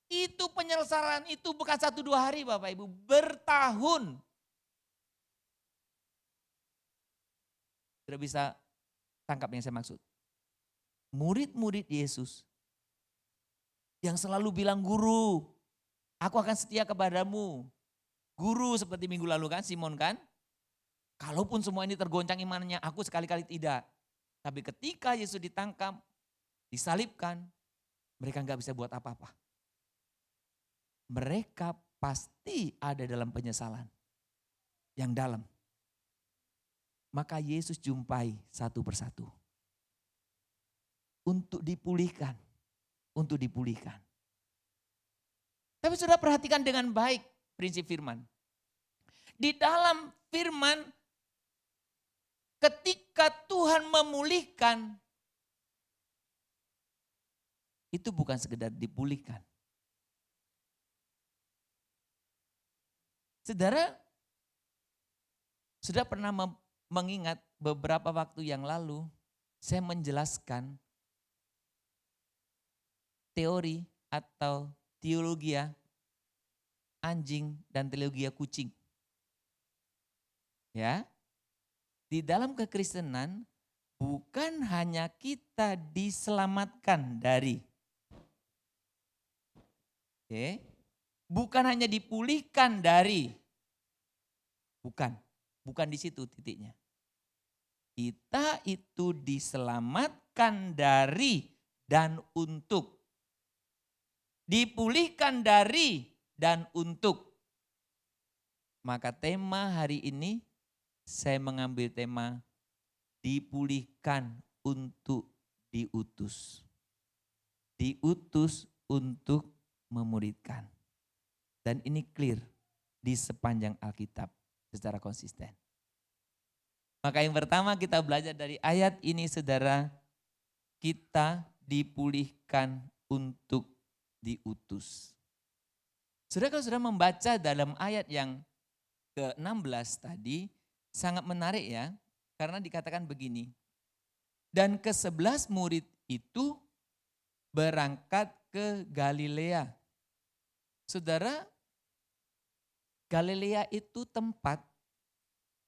Itu penyesalan itu bukan 1-2 hari Bapak Ibu, bertahun. Tidak bisa tangkap yang saya maksud. Murid-murid Yesus yang selalu bilang guru, aku akan setia kepadamu. Guru seperti minggu lalu kan Simon kan. Kalaupun semua ini tergoncang imannya, aku sekali-kali tidak. Tapi ketika Yesus ditangkap, disalibkan, mereka nggak bisa buat apa-apa. Mereka pasti ada dalam penyesalan yang dalam. Maka Yesus jumpai satu persatu. untuk dipulihkan. Untuk dipulihkan. Tapi sudah perhatikan dengan baik prinsip firman. Di dalam firman ketika Tuhan memulihkan, itu bukan sekedar dipulihkan. Saudara, sudah pernah mengingat beberapa waktu yang lalu, saya menjelaskan teori atau teologia anjing dan teologia kucing. Ya. Di dalam kekristenan bukan hanya kita diselamatkan dari bukan hanya dipulihkan dari, bukan di situ titiknya. Kita itu diselamatkan dari dan untuk. Dipulihkan dari dan untuk. Maka tema hari ini saya mengambil tema dipulihkan untuk diutus. Diutus untuk memuridkan. Dan ini clear di sepanjang Alkitab secara konsisten. Maka yang pertama kita belajar dari ayat ini saudara, kita dipulihkan untuk diutus. Saudara kalau sudah membaca dalam ayat yang ke-16 tadi, sangat menarik ya, karena dikatakan begini. Dan ke-11 murid itu berangkat ke Galilea. Saudara, Galilea itu tempat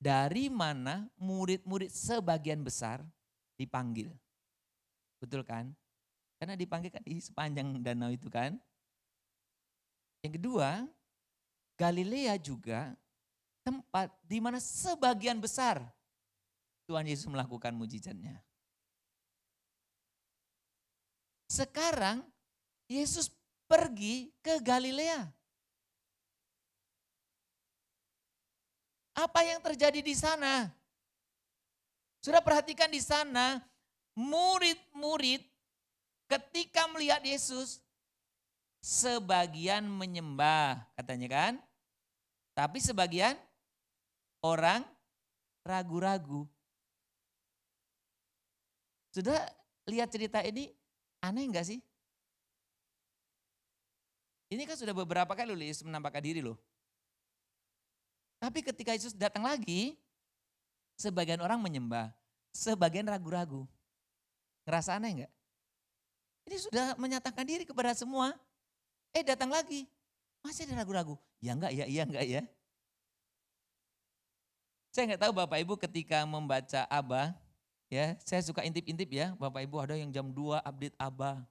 dari mana murid-murid sebagian besar dipanggil. Betul kan? Karena dipanggil kan di sepanjang danau itu kan. Yang kedua, Galilea juga tempat di mana sebagian besar Tuhan Yesus melakukan mujizatnya. Sekarang Yesus pergi ke Galilea. Apa yang terjadi di sana? Sudah perhatikan di sana, murid-murid ketika melihat Yesus, sebagian menyembah katanya kan. Tapi sebagian orang ragu-ragu. Sudah lihat cerita ini, aneh enggak sih? Ini kan sudah beberapa kali loh Yesus menampakkan diri loh. Tapi ketika Yesus datang lagi, sebagian orang menyembah, sebagian ragu-ragu. Ngerasa aneh enggak? Ini sudah menyatakan diri kepada semua. Datang lagi. Masih ada ragu-ragu. Ya enggak ya, iya enggak ya. Saya enggak tahu Bapak Ibu ketika membaca Aba, ya saya suka intip-intip ya. Bapak Ibu ada yang jam 2 update Aba.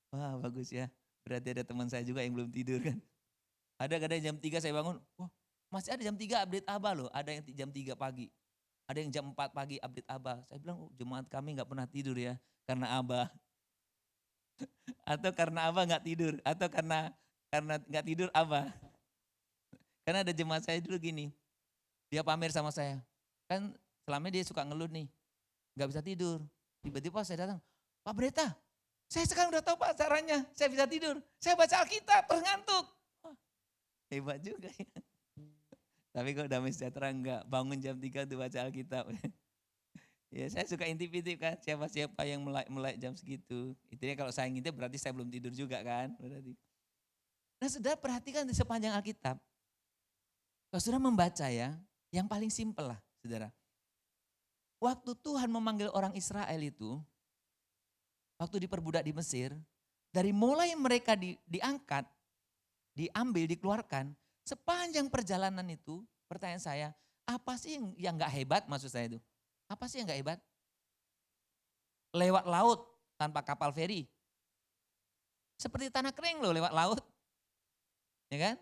Wah bagus ya. Berarti ada teman saya juga yang belum tidur kan. Ada kadang jam 3 saya bangun, wah masih ada jam 3 update Aba loh. Ada yang jam 3 pagi. Ada yang jam 4 pagi update Aba. Saya bilang jemaat kami enggak pernah tidur ya karena Aba. Atau karena Aba enggak tidur. Atau karena enggak tidur Aba. Karena ada jemaat saya dulu gini. Dia pamer sama saya. Kan selama dia suka ngeluh nih. Enggak bisa tidur. Tiba-tiba saya datang. Pak Breta, saya sekarang udah tahu Pak caranya. Saya bisa tidur. Saya baca Alkitab terus ngantuk. Wah, hebat juga ya. Tapi kalau damai sejahtera enggak. Bangun jam 3 untuk baca Alkitab. Ya saya suka intip-intip kan. Siapa-siapa yang melek jam segitu. Intinya kalau saya ngintip berarti saya belum tidur juga kan. Berarti. Nah saudara perhatikan di sepanjang Alkitab. Kalau saudara membaca ya. Yang paling simpel lah saudara. Waktu Tuhan memanggil orang Israel itu. Waktu diperbudak di Mesir. Dari mulai mereka diangkat. Diambil, dikeluarkan. Sepanjang perjalanan itu, pertanyaan saya, apa sih yang gak hebat maksud saya itu? Apa sih yang gak hebat? Lewat laut tanpa kapal feri. Seperti tanah kering loh lewat laut. Ya kan?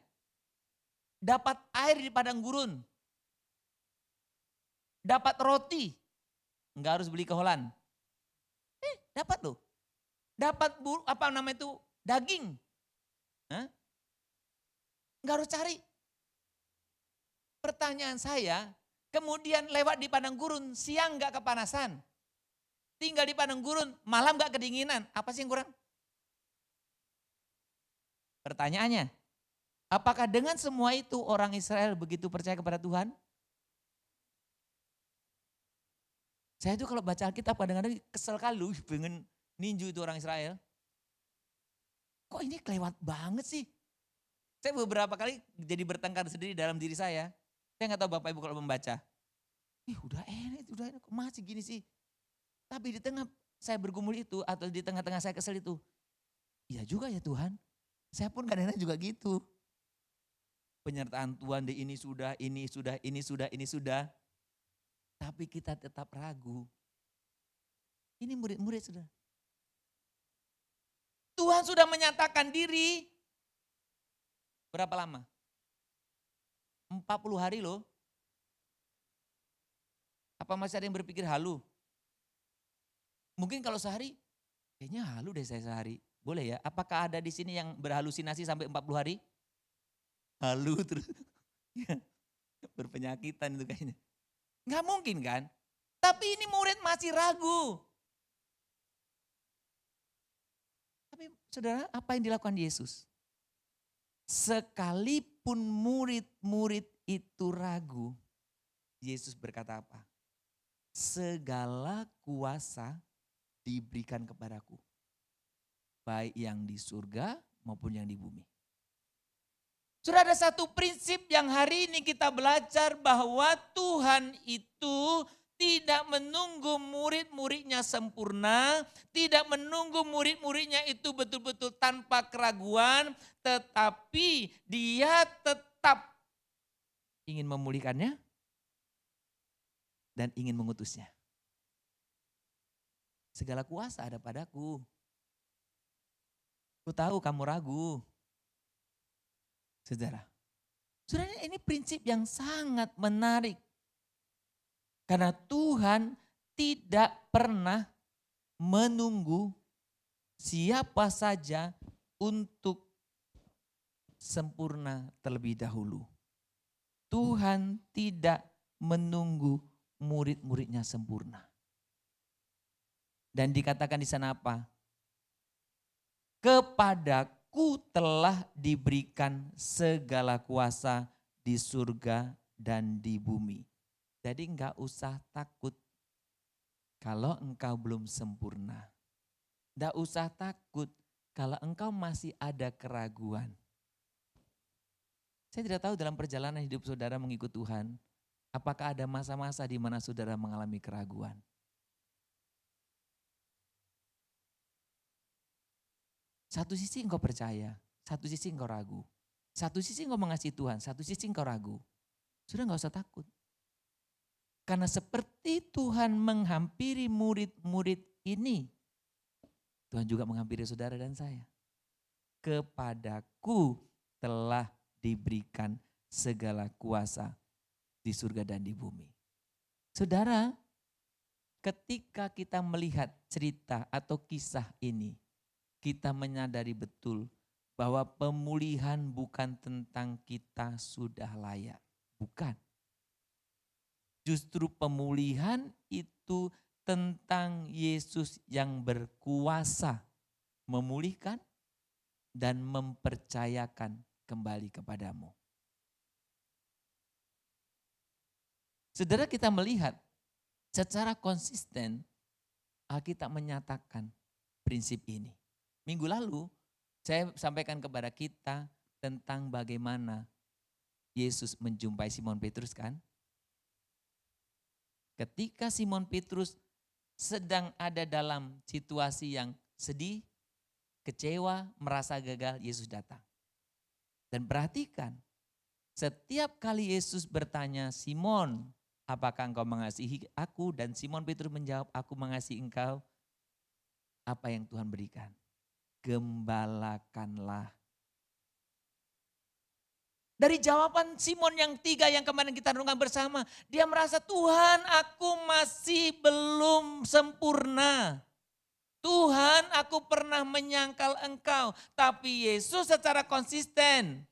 Dapat air di padang gurun. Dapat roti. Enggak harus beli ke Holland. Dapat loh. Dapat daging. Hah? Enggak harus cari. Pertanyaan saya, kemudian lewat di padang gurun, siang enggak kepanasan. tinggal di padang gurun, malam gak kedinginan. Apa sih yang kurang? Pertanyaannya, apakah dengan semua itu orang Israel begitu percaya kepada Tuhan? Saya tuh kalau baca Alkitab kadang-kadang kesel kali loh, pengen ninju itu orang Israel. Kok ini kelewat banget sih? Saya beberapa kali jadi bertengkar sendiri dalam diri saya. Saya nggak tahu Bapak Ibu kalau membaca. Udah enak, kok masih gini sih? Tapi di tengah saya bergumul itu atau di tengah-tengah saya kesel itu. Iya juga ya Tuhan. Saya pun kadang-kadang juga gitu. Penyertaan Tuhan di ini sudah. Tapi kita tetap ragu. Ini murid-murid sudah. Tuhan sudah menyatakan diri. Berapa lama? 40 hari loh. Apa masih ada yang berpikir halu? Mungkin kalau sehari, kayaknya halu deh saya sehari. Boleh ya? Apakah ada di sini yang berhalusinasi sampai 40 hari? Halu terus. Berpenyakitan itu kayaknya. Nggak mungkin kan? Tapi ini murid masih ragu. Tapi saudara, apa yang dilakukan Yesus? Sekalipun murid-murid itu ragu, Yesus berkata apa? Segala kuasa diberikan kepadaku. Baik yang di surga maupun yang di bumi. Sudah ada satu prinsip yang hari ini kita belajar bahwa Tuhan itu tidak menunggu murid-muridnya sempurna, tidak menunggu murid-muridnya itu betul-betul tanpa keraguan, tetapi dia tetap ingin memulihkannya dan ingin mengutusnya. Segala kuasa ada padaku. Ku tahu kamu ragu. Saudara, ini prinsip yang sangat menarik. Karena Tuhan tidak pernah menunggu siapa saja untuk sempurna terlebih dahulu. Tuhan tidak menunggu murid-muridnya sempurna. Dan dikatakan di sana apa? Kepadaku telah diberikan segala kuasa di surga dan di bumi. Jadi enggak usah takut kalau engkau belum sempurna. Enggak usah takut kalau engkau masih ada keraguan. Saya tidak tahu dalam perjalanan hidup saudara mengikut Tuhan, apakah ada masa-masa di mana saudara mengalami keraguan. Satu sisi engkau percaya, satu sisi engkau ragu. Satu sisi engkau mengasihi Tuhan, satu sisi engkau ragu. Sudah enggak usah takut. Karena seperti Tuhan menghampiri murid-murid ini, Tuhan juga menghampiri saudara dan saya. Kepadaku telah diberikan segala kuasa di surga dan di bumi. Saudara, ketika kita melihat cerita atau kisah ini, kita menyadari betul bahwa pemulihan bukan tentang kita sudah layak. Bukan. Justru pemulihan itu tentang Yesus yang berkuasa memulihkan dan mempercayakan kembali kepadamu. Saudara, kita melihat secara konsisten Alkitab menyatakan prinsip ini. Minggu lalu saya sampaikan kepada kita tentang bagaimana Yesus menjumpai Simon Petrus kan. Ketika Simon Petrus sedang ada dalam situasi yang sedih, kecewa, merasa gagal, Yesus datang. Dan perhatikan, setiap kali Yesus bertanya, Simon, apakah engkau mengasihi aku? Dan Simon Petrus menjawab, aku mengasihi engkau. Apa yang Tuhan berikan? Gembalakanlah. Dari jawaban Simon yang 3 yang kemarin kita renungkan bersama, dia merasa Tuhan aku masih belum sempurna. Tuhan aku pernah menyangkal engkau, tapi Yesus secara konsisten,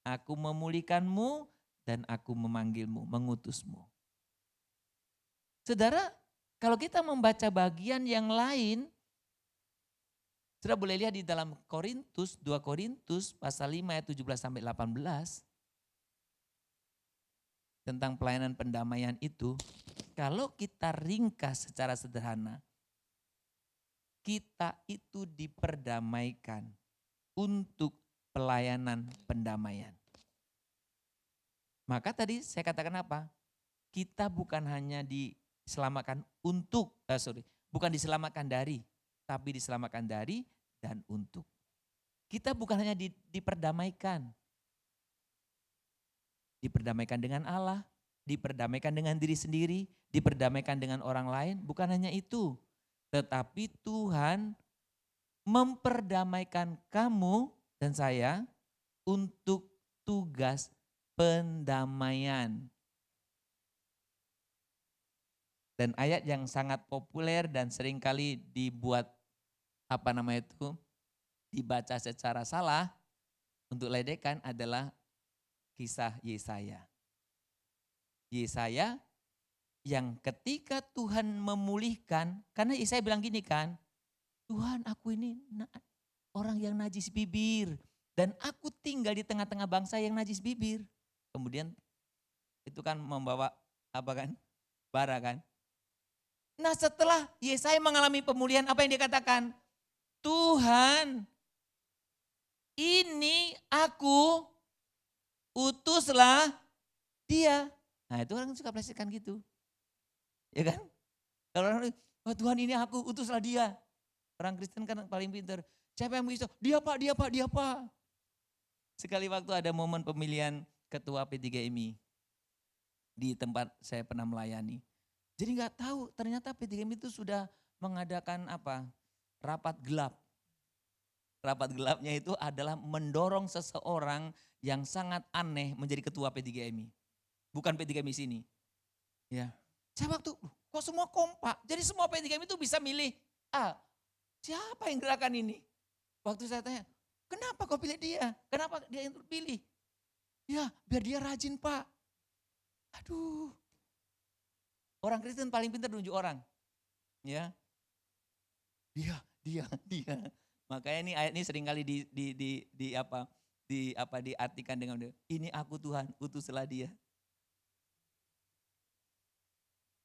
aku memulihkanmu dan aku memanggilmu, mengutusmu. Saudara, Kalau kita membaca bagian yang lain, Saudara boleh lihat di dalam Korintus, 2 Korintus pasal 5 ayat 17 sampai 18. Tentang pelayanan pendamaian itu, kalau kita ringkas secara sederhana, kita itu diperdamaikan untuk pelayanan pendamaian. Maka tadi saya katakan apa? Kita bukan hanya diselamatkan bukan diselamatkan dari, tapi diselamatkan dari dan untuk. Kita bukan hanya diperdamaikan. Diperdamaikan dengan Allah, diperdamaikan dengan diri sendiri, diperdamaikan dengan orang lain, bukan hanya itu. Tetapi Tuhan memperdamaikan kamu dan saya untuk tugas pendamaian. Dan ayat yang sangat populer dan seringkali dibuat dibaca secara salah untuk ledekan adalah kisah Yesaya. Yesaya yang ketika Tuhan memulihkan, karena Yesaya bilang gini kan, Tuhan aku ini orang yang najis bibir dan aku tinggal di tengah-tengah bangsa yang najis bibir. Kemudian itu kan membawa bara kan. Nah setelah Yesaya mengalami pemulihan, apa yang dia katakan? Tuhan, ini aku, utuslah dia. Nah itu orang suka plesetkan gitu. Ya kan? Kalau orang, oh Tuhan ini aku, utuslah dia. Orang Kristen kan paling pintar. Siapa yang bisa? Dia pak. Sekali waktu ada momen pemilihan ketua P3MI di tempat saya pernah melayani. Jadi nggak tahu ternyata P3MI itu sudah mengadakan rapat gelap. Rapat gelapnya itu adalah mendorong seseorang yang sangat aneh menjadi ketua P3MI. Bukan P3MI sini. Ya. Saya waktu, kok semua kompak? Jadi semua P3MI itu bisa milih, siapa yang gerakan ini? Waktu saya tanya, kenapa kau pilih dia? Kenapa dia yang terpilih? Ya, biar dia rajin Pak. Aduh. Orang Kristen paling pintar nunjuk orang. Ya. Dia. Makanya ini ayat ini seringkali diartikan dengan ini aku Tuhan, utuslah dia.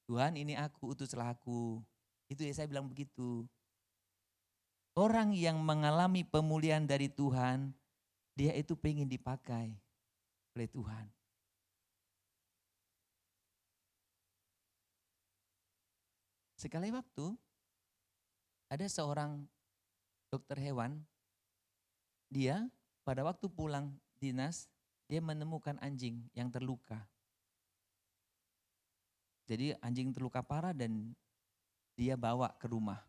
Tuhan ini aku, utuslah aku. Itu ya saya bilang begitu. Orang yang mengalami pemulihan dari Tuhan, dia itu pengen dipakai oleh Tuhan. Sekali waktu ada seorang dokter hewan, dia pada waktu pulang dinas, dia menemukan anjing yang terluka. Jadi anjing terluka parah dan dia bawa ke rumah.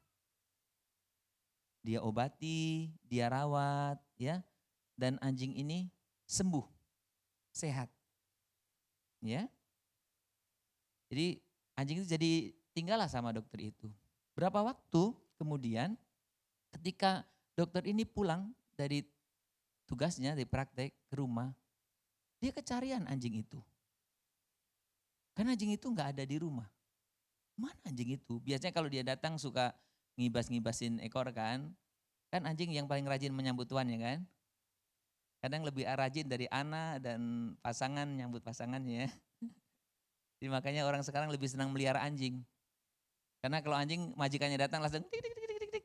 Dia obati, dia rawat, ya, dan anjing ini sembuh, sehat, ya. Jadi anjing itu jadi tinggallah sama dokter itu. Berapa waktu kemudian ketika dokter ini pulang dari tugasnya, dari praktek ke rumah, dia kecarian anjing itu. Karena anjing itu nggak ada di rumah. Mana anjing itu? Biasanya kalau dia datang suka ngibas-ngibasin ekor kan. Kan anjing yang paling rajin menyambut tuannya kan. Kadang lebih rajin dari anak dan pasangan nyambut pasangannya. Jadi makanya orang sekarang lebih senang melihara anjing. Karena kalau anjing majikannya datang langsung tik tik tik tik tik.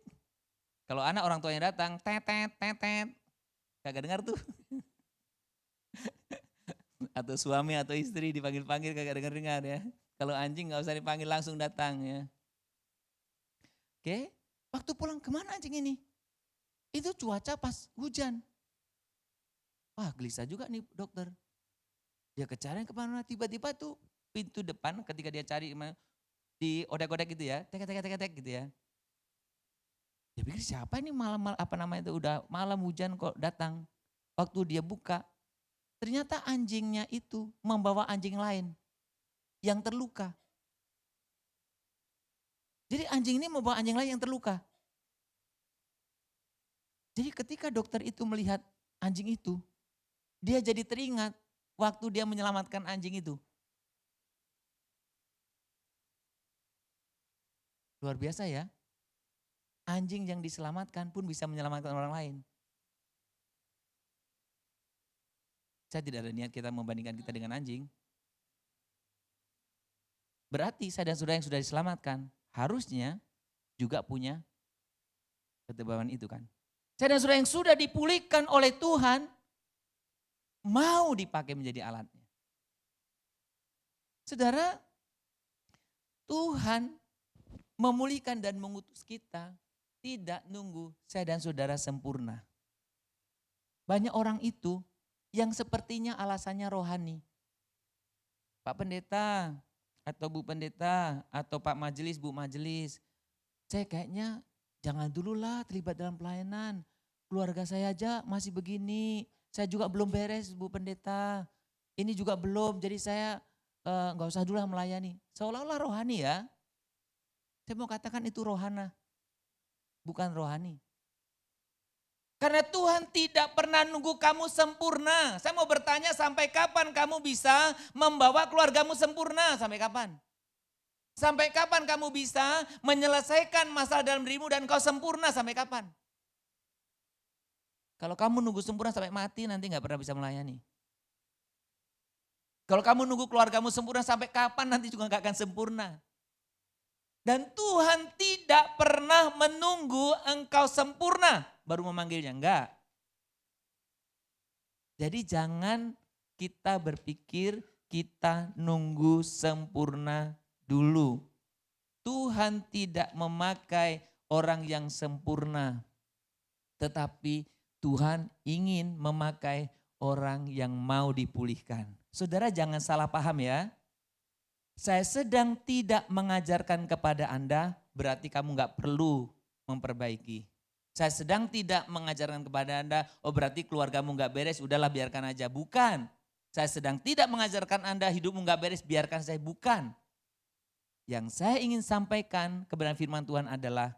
Kalau anak orang tuanya datang tetet tetet. Kagak dengar tuh. Atau suami atau istri dipanggil-panggil kagak dengar-dengar ya. Kalau anjing gak usah dipanggil langsung datang ya. Oke, waktu pulang kemana anjing ini? Itu cuaca pas hujan. Wah gelisah juga nih dokter. Dia kecarian kemana, tiba-tiba tuh pintu depan ketika dia cari di odek-odek gitu ya, tek gitu ya. Dia pikir siapa ini udah malam hujan kok datang. Waktu dia buka, ternyata anjingnya itu membawa anjing lain yang terluka. Jadi anjing ini membawa anjing lain yang terluka. Jadi ketika dokter itu melihat anjing itu, dia jadi teringat waktu dia menyelamatkan anjing itu. Luar biasa ya. Anjing yang diselamatkan pun bisa menyelamatkan orang lain. Saya tidak ada niat kita membandingkan kita dengan anjing. Berarti saya dan saudara yang sudah diselamatkan harusnya juga punya ketebalan itu kan. Saya dan saudara yang sudah dipulihkan oleh Tuhan mau dipakai menjadi alatnya. Saudara, Tuhan memulihkan dan mengutus kita tidak nunggu saya dan saudara sempurna. Banyak orang itu yang sepertinya alasannya rohani. Pak Pendeta atau Bu Pendeta atau Pak Majelis, Bu Majelis, saya kayaknya jangan dululah terlibat dalam pelayanan. Keluarga saya aja masih begini, saya juga belum beres Bu Pendeta. Ini juga belum, jadi saya nggak usah dulu melayani. Seolah-olah rohani ya. Saya mau katakan itu rohana, bukan rohani. Karena Tuhan tidak pernah nunggu kamu sempurna. Saya mau bertanya, sampai kapan kamu bisa membawa keluargamu sempurna? Sampai kapan? Sampai kapan kamu bisa menyelesaikan masalah dalam dirimu dan kau sempurna? Sampai kapan? Kalau kamu nunggu sempurna sampai mati, nanti gak pernah bisa melayani. Kalau kamu nunggu keluargamu sempurna sampai kapan, nanti juga gak akan sempurna. Dan Tuhan tidak pernah menunggu engkau sempurna baru memanggilnya, enggak. Jadi jangan kita berpikir kita nunggu sempurna dulu. Tuhan tidak memakai orang yang sempurna, tetapi Tuhan ingin memakai orang yang mau dipulihkan. Saudara jangan salah paham ya. Saya sedang tidak mengajarkan kepada Anda, berarti kamu gak perlu memperbaiki. Saya sedang tidak mengajarkan kepada Anda, oh berarti keluargamu gak beres, udahlah biarkan aja. Bukan. Saya sedang tidak mengajarkan Anda, hidupmu gak beres, biarkan saya. Bukan. Yang saya ingin sampaikan kebenaran firman Tuhan adalah,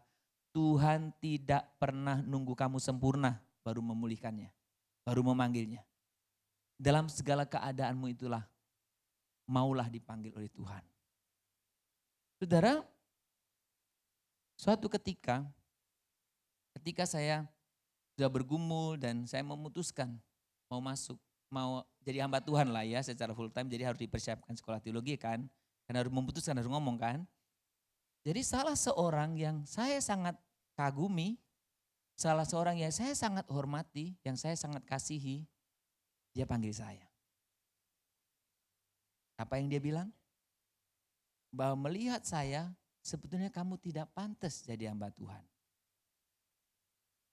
Tuhan tidak pernah nunggu kamu sempurna, baru memulihkannya, baru memanggilnya. Dalam segala keadaanmu itulah, maulah dipanggil oleh Tuhan. Saudara, suatu ketika saya sudah bergumul dan saya memutuskan mau masuk, mau jadi hamba Tuhan lah ya secara full time, jadi harus dipersiapkan sekolah teologi kan, karena harus memutuskan, harus ngomong kan. Jadi salah seorang yang saya sangat kagumi, salah seorang yang saya sangat hormati, yang saya sangat kasihi, dia panggil saya. Apa yang dia bilang? Bahwa melihat saya, sebetulnya kamu tidak pantas jadi hamba Tuhan.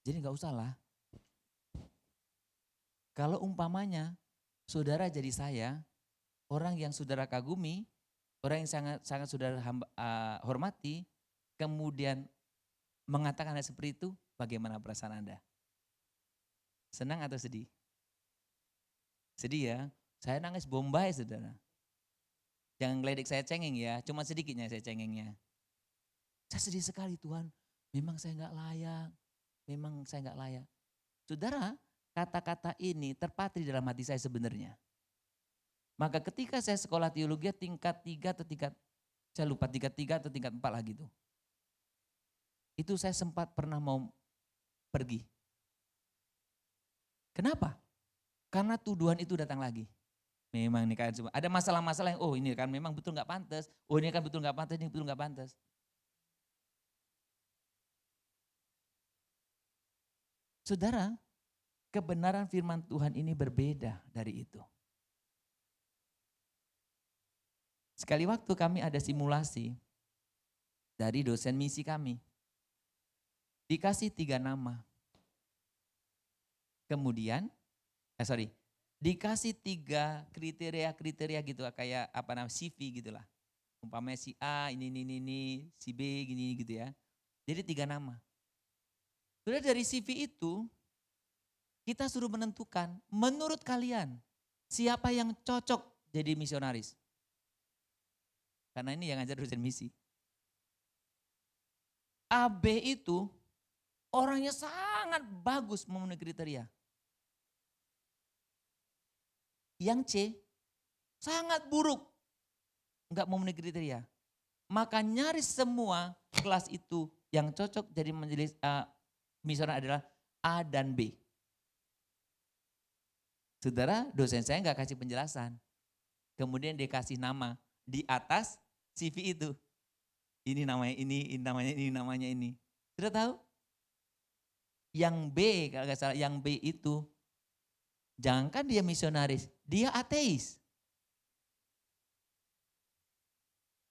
Jadi gak usah lah. Kalau umpamanya saudara jadi saya, orang yang saudara kagumi, orang yang sangat saudara hormati, kemudian mengatakan hal seperti itu, bagaimana perasaan Anda? Senang atau sedih? Sedih ya, saya nangis bombay saudara. Jangan geledek saya cengeng ya, cuma sedikitnya saya cengengnya. Saya sedih sekali Tuhan, memang saya gak layak, memang saya gak layak. Saudara, kata-kata ini terpatri dalam hati saya sebenarnya. Maka ketika saya sekolah teologi tingkat 3 atau tingkat, saya lupa tingkat 3 atau tingkat 4 lah gitu. Itu saya sempat pernah mau pergi. Kenapa? Karena tuduhan itu datang lagi. Memang ini kan ada masalah-masalah yang oh ini kan memang betul gak pantas, oh ini kan betul gak pantas, ini betul gak pantas. Saudara, kebenaran firman Tuhan ini berbeda dari itu. Sekali waktu kami ada simulasi dari dosen misi kami. Dikasih 3 nama. Kemudian, dikasih 3 kriteria gitu kayak apa namanya CV gitulah. Umpamanya si A, ini, si B, gini gitu ya. Jadi 3 nama. Sudah dari CV itu, kita suruh menentukan menurut kalian siapa yang cocok jadi misionaris. Karena ini yang ngajar dosen misi. AB itu orangnya sangat bagus memenuhi kriteria. Yang C sangat buruk, enggak memenuhi kriteria. Maka nyaris semua kelas itu yang cocok jadi majelis misioner adalah A dan B. Saudara, dosen saya nggak kasih penjelasan. Kemudian dia kasih nama di atas CV itu. Ini namanya ini namanya ini, namanya ini. Sudah tahu? Yang B, kalau nggak salah, yang B itu, jangankan dia misionaris, dia ateis.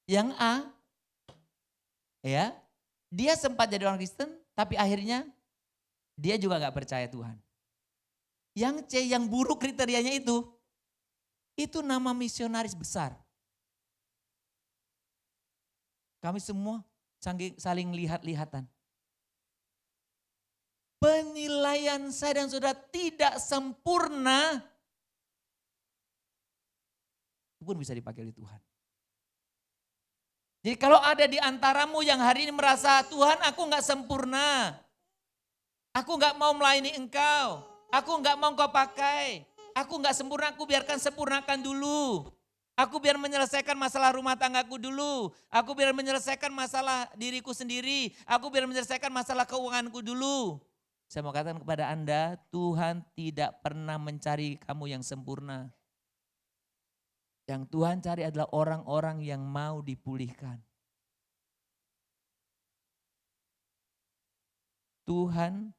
Yang A, ya, dia sempat jadi orang Kristen, tapi akhirnya dia juga nggak percaya Tuhan. Yang C, yang buruk kriterianya itu nama misionaris besar. Kami semua saling lihat-lihatan. Penilaian saya dan saudara tidak sempurna, itu pun bisa dipakai oleh Tuhan. Jadi kalau ada di antaramu yang hari ini merasa, Tuhan aku gak sempurna. Aku gak mau melayani engkau. Aku gak mau engkau pakai. Aku gak sempurna, aku biarkan sempurnakan dulu. Aku biar menyelesaikan masalah rumah tanggaku dulu. Aku biar menyelesaikan masalah diriku sendiri. Aku biar menyelesaikan masalah keuanganku dulu. Saya mau katakan kepada Anda, Tuhan tidak pernah mencari kamu yang sempurna. Yang Tuhan cari adalah orang-orang yang mau dipulihkan. Tuhan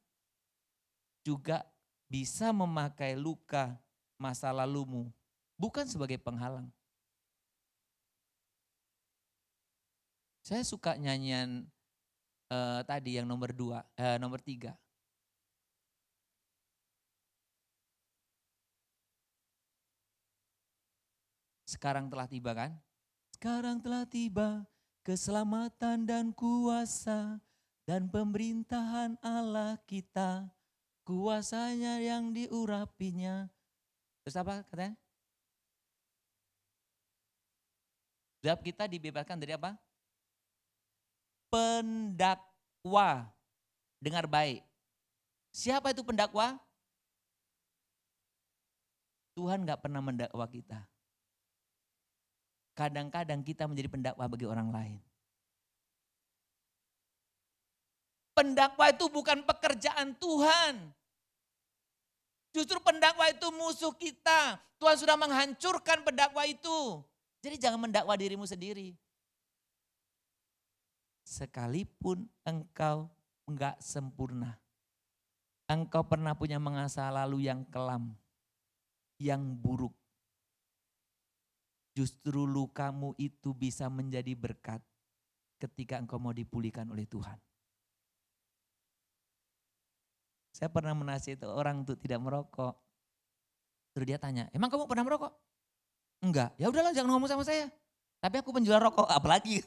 juga bisa memakai luka masa lalumu, bukan sebagai penghalang. Saya suka nyanyian tadi yang nomor 3. Sekarang telah tiba kan? Sekarang telah tiba keselamatan dan kuasa dan pemerintahan Allah kita. Kuasanya yang diurapinya. Terus apa katanya? Sebab kita dibebaskan dari apa? Pendakwa. Dengar baik. Siapa itu pendakwa? Tuhan gak pernah mendakwa kita. Kadang-kadang kita menjadi pendakwa bagi orang lain. Pendakwa itu bukan pekerjaan Tuhan. Justru pendakwa itu musuh kita. Tuhan sudah menghancurkan pendakwa itu. Jadi jangan mendakwa dirimu sendiri. Sekalipun engkau enggak sempurna. Engkau pernah punya masa lalu yang kelam. Yang buruk. Justru lukamu itu bisa menjadi berkat ketika engkau mau dipulihkan oleh Tuhan. Saya pernah menasihati orang untuk tidak merokok. Terus dia tanya, emang kamu pernah merokok? Enggak, ya udahlah jangan ngomong sama saya. Tapi aku penjual rokok, apalagi.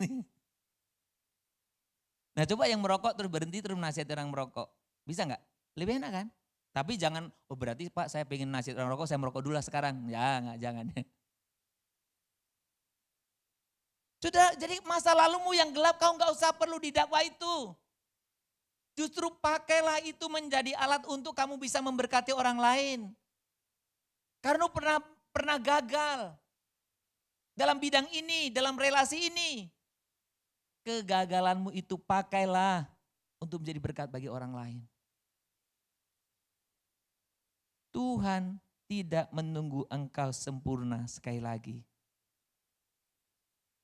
Nah coba yang merokok terus berhenti terus menasihati orang merokok. Bisa enggak? Lebih enak kan? Tapi jangan, oh berarti Pak saya pengen nasihat orang rokok, saya merokok dulu lah sekarang. Ya enggak, jangan. Sudah, jadi masa lalumu yang gelap kau enggak usah perlu didakwa itu. Justru pakailah itu menjadi alat untuk kamu bisa memberkati orang lain. Karena pernah gagal dalam bidang ini, dalam relasi ini. Kegagalanmu itu pakailah untuk menjadi berkat bagi orang lain. Tuhan tidak menunggu engkau sempurna sekali lagi.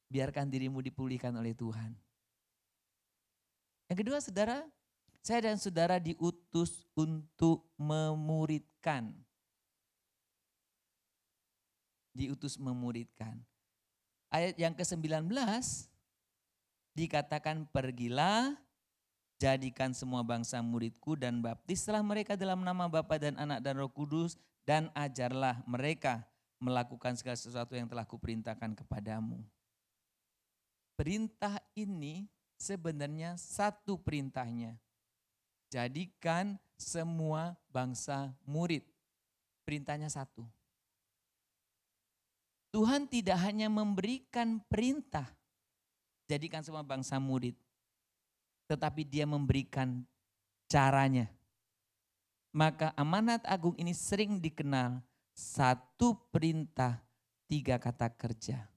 Biarkan dirimu dipulihkan oleh Tuhan. Yang kedua saudara, saya dan saudara diutus untuk memuridkan. Diutus memuridkan. Ayat yang ke-19 dikatakan pergilah, jadikan semua bangsa muridku dan baptislah mereka dalam nama Bapa dan Anak dan Roh Kudus dan ajarlah mereka melakukan segala sesuatu yang telah kuperintahkan kepadamu. Perintah ini sebenarnya satu perintahnya. Jadikan semua bangsa murid. Perintahnya satu. Tuhan tidak hanya memberikan perintah, jadikan semua bangsa murid. Tetapi dia memberikan caranya. Maka amanat agung ini sering dikenal satu perintah, 3 kata kerja.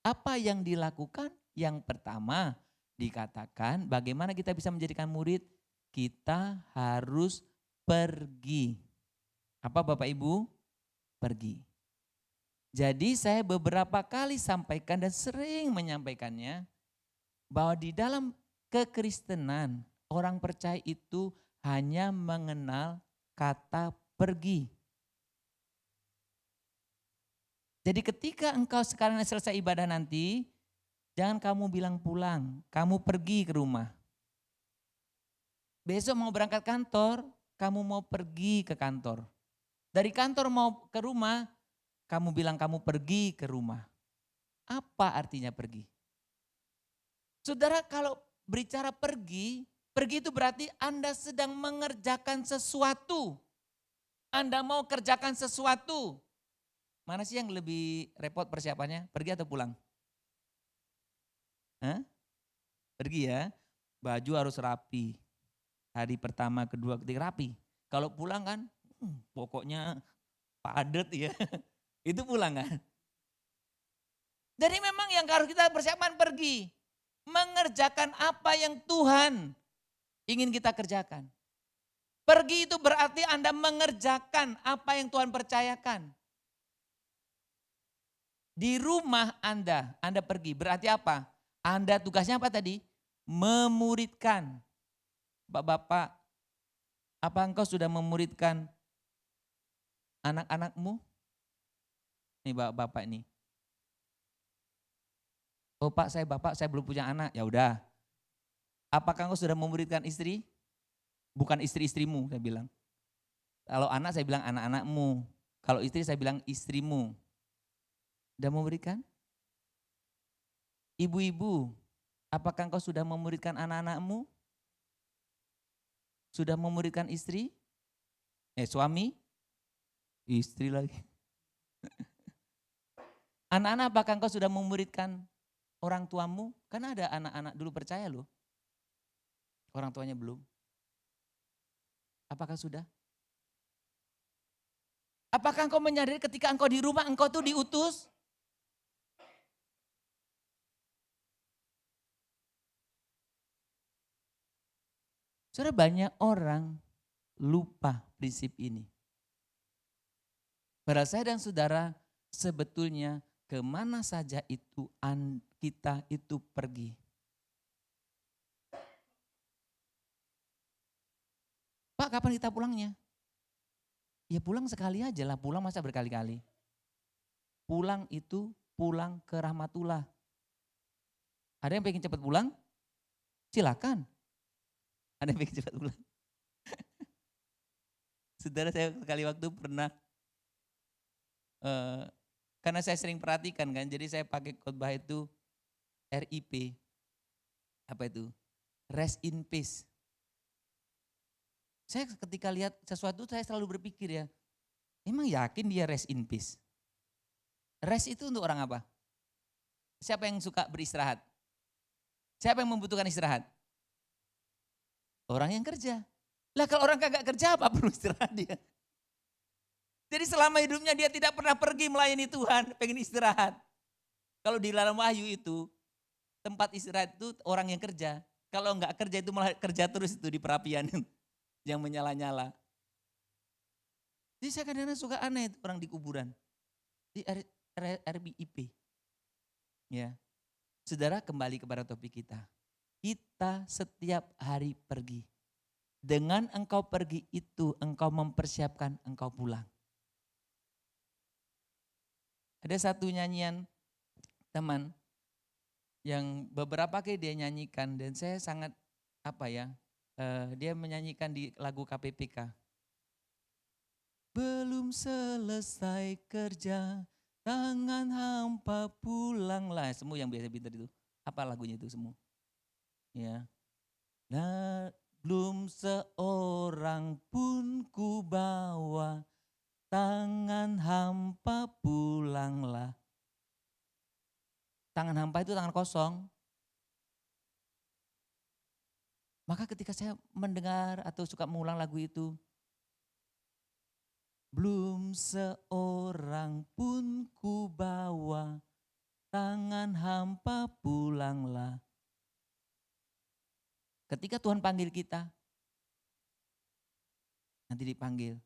Apa yang dilakukan? Yang pertama dikatakan bagaimana kita bisa menjadikan murid? Kita harus pergi. Apa Bapak Ibu? Pergi. Jadi saya beberapa kali sampaikan dan sering menyampaikannya bahwa di dalam kekristenan orang percaya itu hanya mengenal kata pergi. Jadi ketika engkau sekarang selesai ibadah nanti, jangan kamu bilang pulang, kamu pergi ke rumah. Besok mau berangkat kantor, kamu mau pergi ke kantor. Dari kantor mau ke rumah, kamu bilang kamu pergi ke rumah. Apa artinya pergi? Saudara, kalau berbicara pergi, pergi itu berarti Anda sedang mengerjakan sesuatu. Anda mau kerjakan sesuatu. Mana sih yang lebih repot persiapannya? Pergi atau pulang? Hah? Pergi ya. Baju harus rapi. Hari pertama, kedua, ketiga rapi. Kalau pulang kan, pokoknya padat ya. Itu pulang kan. Jadi memang yang harus kita persiapkan pergi. Mengerjakan apa yang Tuhan ingin kita kerjakan. Pergi itu berarti Anda mengerjakan apa yang Tuhan percayakan. Di rumah Anda pergi. Berarti apa? Anda tugasnya apa tadi? Memuridkan. Bapak, apa engkau sudah memuridkan anak-anakmu? Nih bapak ini. Oh Pak, saya belum punya anak. Ya udah. Apakah engkau sudah memuridkan istri? Bukan istri-istrimu, saya bilang. Kalau anak saya bilang anak-anakmu. Kalau istri saya bilang istrimu. Sudah memuridkan? Ibu-ibu, apakah engkau sudah memuridkan anak-anakmu? Sudah memuridkan istri? Suami? Istri lagi. Anak-anak, apakah engkau sudah memuridkan orang tuamu? Karena ada anak-anak dulu percaya loh. Orang tuanya belum. Apakah sudah? Apakah engkau menyadari ketika engkau di rumah engkau tuh diutus? Saudara, banyak orang lupa prinsip ini. Padahal saya dan saudara sebetulnya kemana saja itu kita itu pergi. Pak, kapan kita pulangnya? Ya pulang sekali aja lah, pulang masa berkali-kali. Pulang itu pulang ke rahmatullah. Ada yang pengen cepat pulang? Silakan. Ada yang pengen cepat pulang? Saudara, saya sekali waktu pernah, karena saya sering perhatikan kan, jadi saya pakai khotbah itu RIP. Apa itu? Rest in peace. Saya ketika lihat sesuatu saya selalu berpikir ya, emang yakin dia rest in peace? Rest itu untuk orang apa? Siapa yang suka beristirahat? Siapa yang membutuhkan istirahat? Orang yang kerja. Lah kalau orang kagak kerja apa perlu istirahat dia? Jadi selama hidupnya dia tidak pernah pergi melayani Tuhan, pengen istirahat. Kalau di dalam Wahyu itu, tempat istirahat itu orang yang kerja. Kalau enggak kerja itu malah kerja terus itu di perapian yang menyala-nyala. Jadi saya kadang-kadang suka aneh itu orang di kuburan. Di RBIP. Ya. Saudara, kembali kepada topik kita. Kita setiap hari pergi. Dengan engkau pergi itu engkau mempersiapkan engkau pulang. Ada satu nyanyian teman yang beberapa kali dia nyanyikan dan saya sangat dia menyanyikan di lagu KPPK. Belum selesai kerja, tangan hampa pulanglah. Semua yang biasa pintar itu. Apa lagunya itu semua? Ya. Nah, belum seorang pun ku bawa, tangan hampa pulanglah. Tangan hampa itu tangan kosong. Maka ketika saya mendengar atau suka mengulang lagu itu, belum seorang pun ku bawa, tangan hampa pulanglah. Ketika Tuhan panggil kita, nanti dipanggil,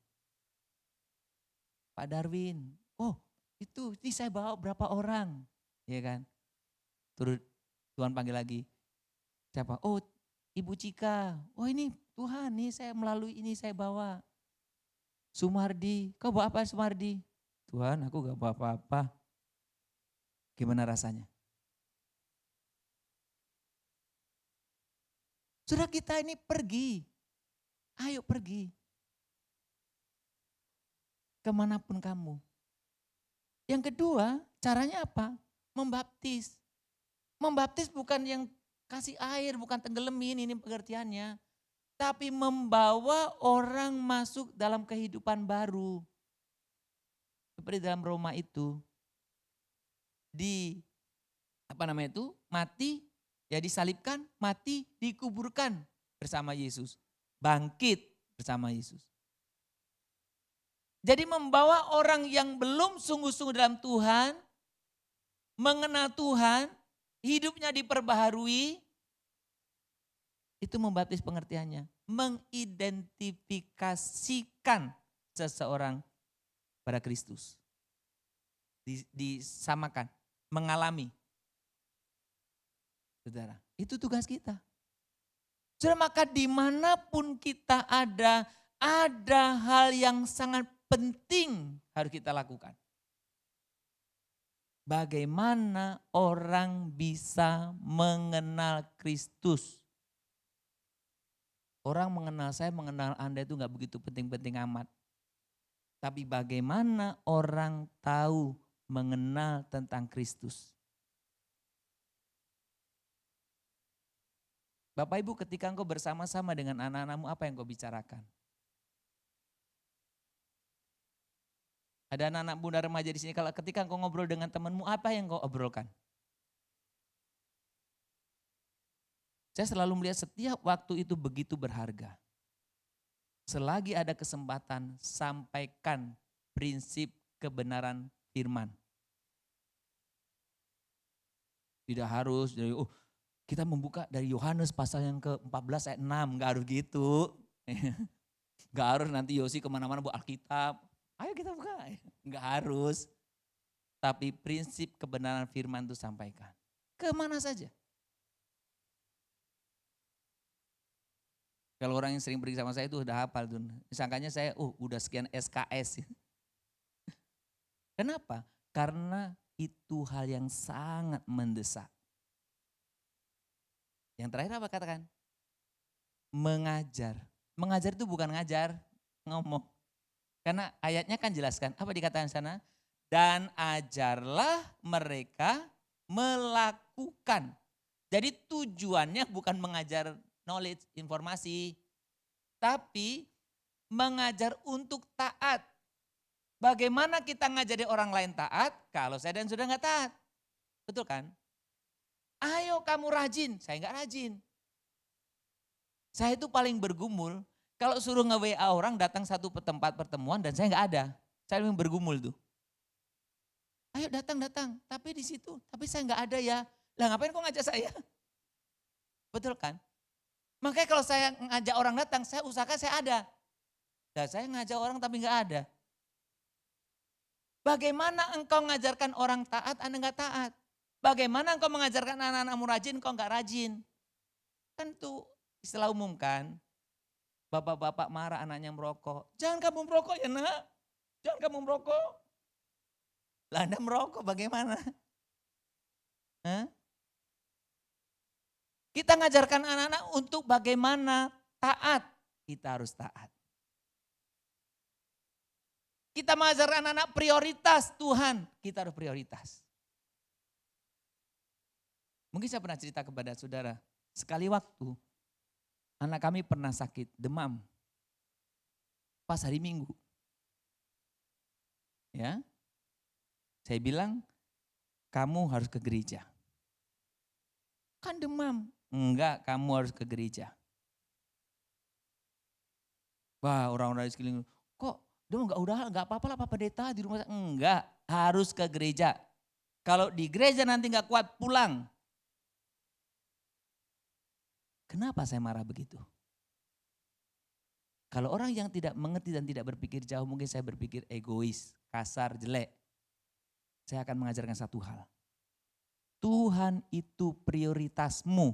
Pak Darwin, oh itu ini saya bawa berapa orang, ya kan? Turut Tuhan panggil lagi, siapa? Oh Ibu Cika, oh ini Tuhan nih saya melalui ini saya bawa. Sumardi, kau bawa apa Sumardi? Tuhan aku gak bawa apa-apa. Gimana rasanya? Sudah kita ini pergi, ayo pergi. Kemanapun kamu. Yang kedua, caranya apa? Membaptis. Membaptis bukan yang kasih air, bukan tenggelamin, ini pengertiannya. Tapi membawa orang masuk dalam kehidupan baru. Seperti dalam Roma itu. Mati, ya disalibkan, mati, dikuburkan bersama Yesus. Bangkit bersama Yesus. Jadi membawa orang yang belum sungguh-sungguh dalam Tuhan, mengenal Tuhan, hidupnya diperbaharui, itu membaptis pengertiannya. Mengidentifikasikan seseorang pada Kristus. Disamakan, mengalami. Saudara, itu tugas kita. Saudara, maka dimanapun kita ada hal yang sangat penting harus kita lakukan. Bagaimana orang bisa mengenal Kristus? Orang mengenal saya, mengenal Anda itu gak begitu penting-penting amat. Tapi bagaimana orang tahu mengenal tentang Kristus? Bapak Ibu, ketika engkau bersama-sama dengan anak-anakmu, apa yang kau bicarakan? Ada anak-anak muda remaja di sini, kalau ketika engkau ngobrol dengan temanmu, apa yang kau obrolkan? Saya selalu melihat setiap waktu itu begitu berharga. Selagi ada kesempatan, sampaikan prinsip kebenaran firman. Tidak harus, kita membuka dari Yohanes pasal yang ke-14 ayat 6, enggak harus gitu. Enggak harus nanti Yosi kemana-mana bawa Alkitab. Ayo kita buka, enggak harus. Tapi prinsip kebenaran firman itu sampaikan. Kemana saja. Kalau orang yang sering pergi sama saya itu udah hafal tuh. Sangkanya saya, udah sekian SKS. Kenapa? Karena itu hal yang sangat mendesak. Yang terakhir apa katakan? Mengajar. Mengajar itu bukan ngajar, ngomong. Karena ayatnya kan jelaskan, apa dikatakan sana? Dan ajarlah mereka melakukan. Jadi tujuannya bukan mengajar knowledge, informasi. Tapi mengajar untuk taat. Bagaimana kita ngajari orang lain taat kalau saya dan saudara nggak taat? Betul kan? Ayo kamu rajin, saya nggak rajin. Saya itu paling bergumul kalau suruh nge-WA orang datang satu tempat pertemuan dan saya nggak ada. Saya paling bergumul tuh. Ayo datang, tapi di situ, tapi saya nggak ada ya. Lah ngapain kok ngajak saya? Betul kan? Makanya kalau saya ngajak orang datang, saya usahakan saya ada. Nah, saya ngajak orang tapi nggak ada. Bagaimana engkau mengajarkan orang taat, Anda nggak taat? Bagaimana engkau mengajarkan anak-anakmu rajin, engkau nggak rajin? Kan itu istilah umum kan. Bapak-bapak marah anaknya merokok. Jangan kamu merokok ya nak. Jangan kamu merokok. Lah Anda merokok bagaimana? Hah? Kita ngajarkan anak-anak untuk bagaimana taat. Kita harus taat. Kita mengajarkan anak-anak prioritas Tuhan. Kita harus prioritas. Mungkin saya pernah cerita kepada saudara. Sekali waktu anak kami pernah sakit, demam. Pas hari Minggu. Ya. Saya bilang, kamu harus ke gereja. Kan demam. Enggak, kamu harus ke gereja. Wah, orang-orang di sekeliling, kok dia enggak apa-apa lah Pak Pendeta di rumah. Enggak, harus ke gereja. Kalau di gereja nanti nggak kuat pulang. Kenapa saya marah begitu? Kalau orang yang tidak mengerti dan tidak berpikir jauh, mungkin saya berpikir egois, kasar, jelek. Saya akan mengajarkan satu hal. Tuhan itu prioritasmu.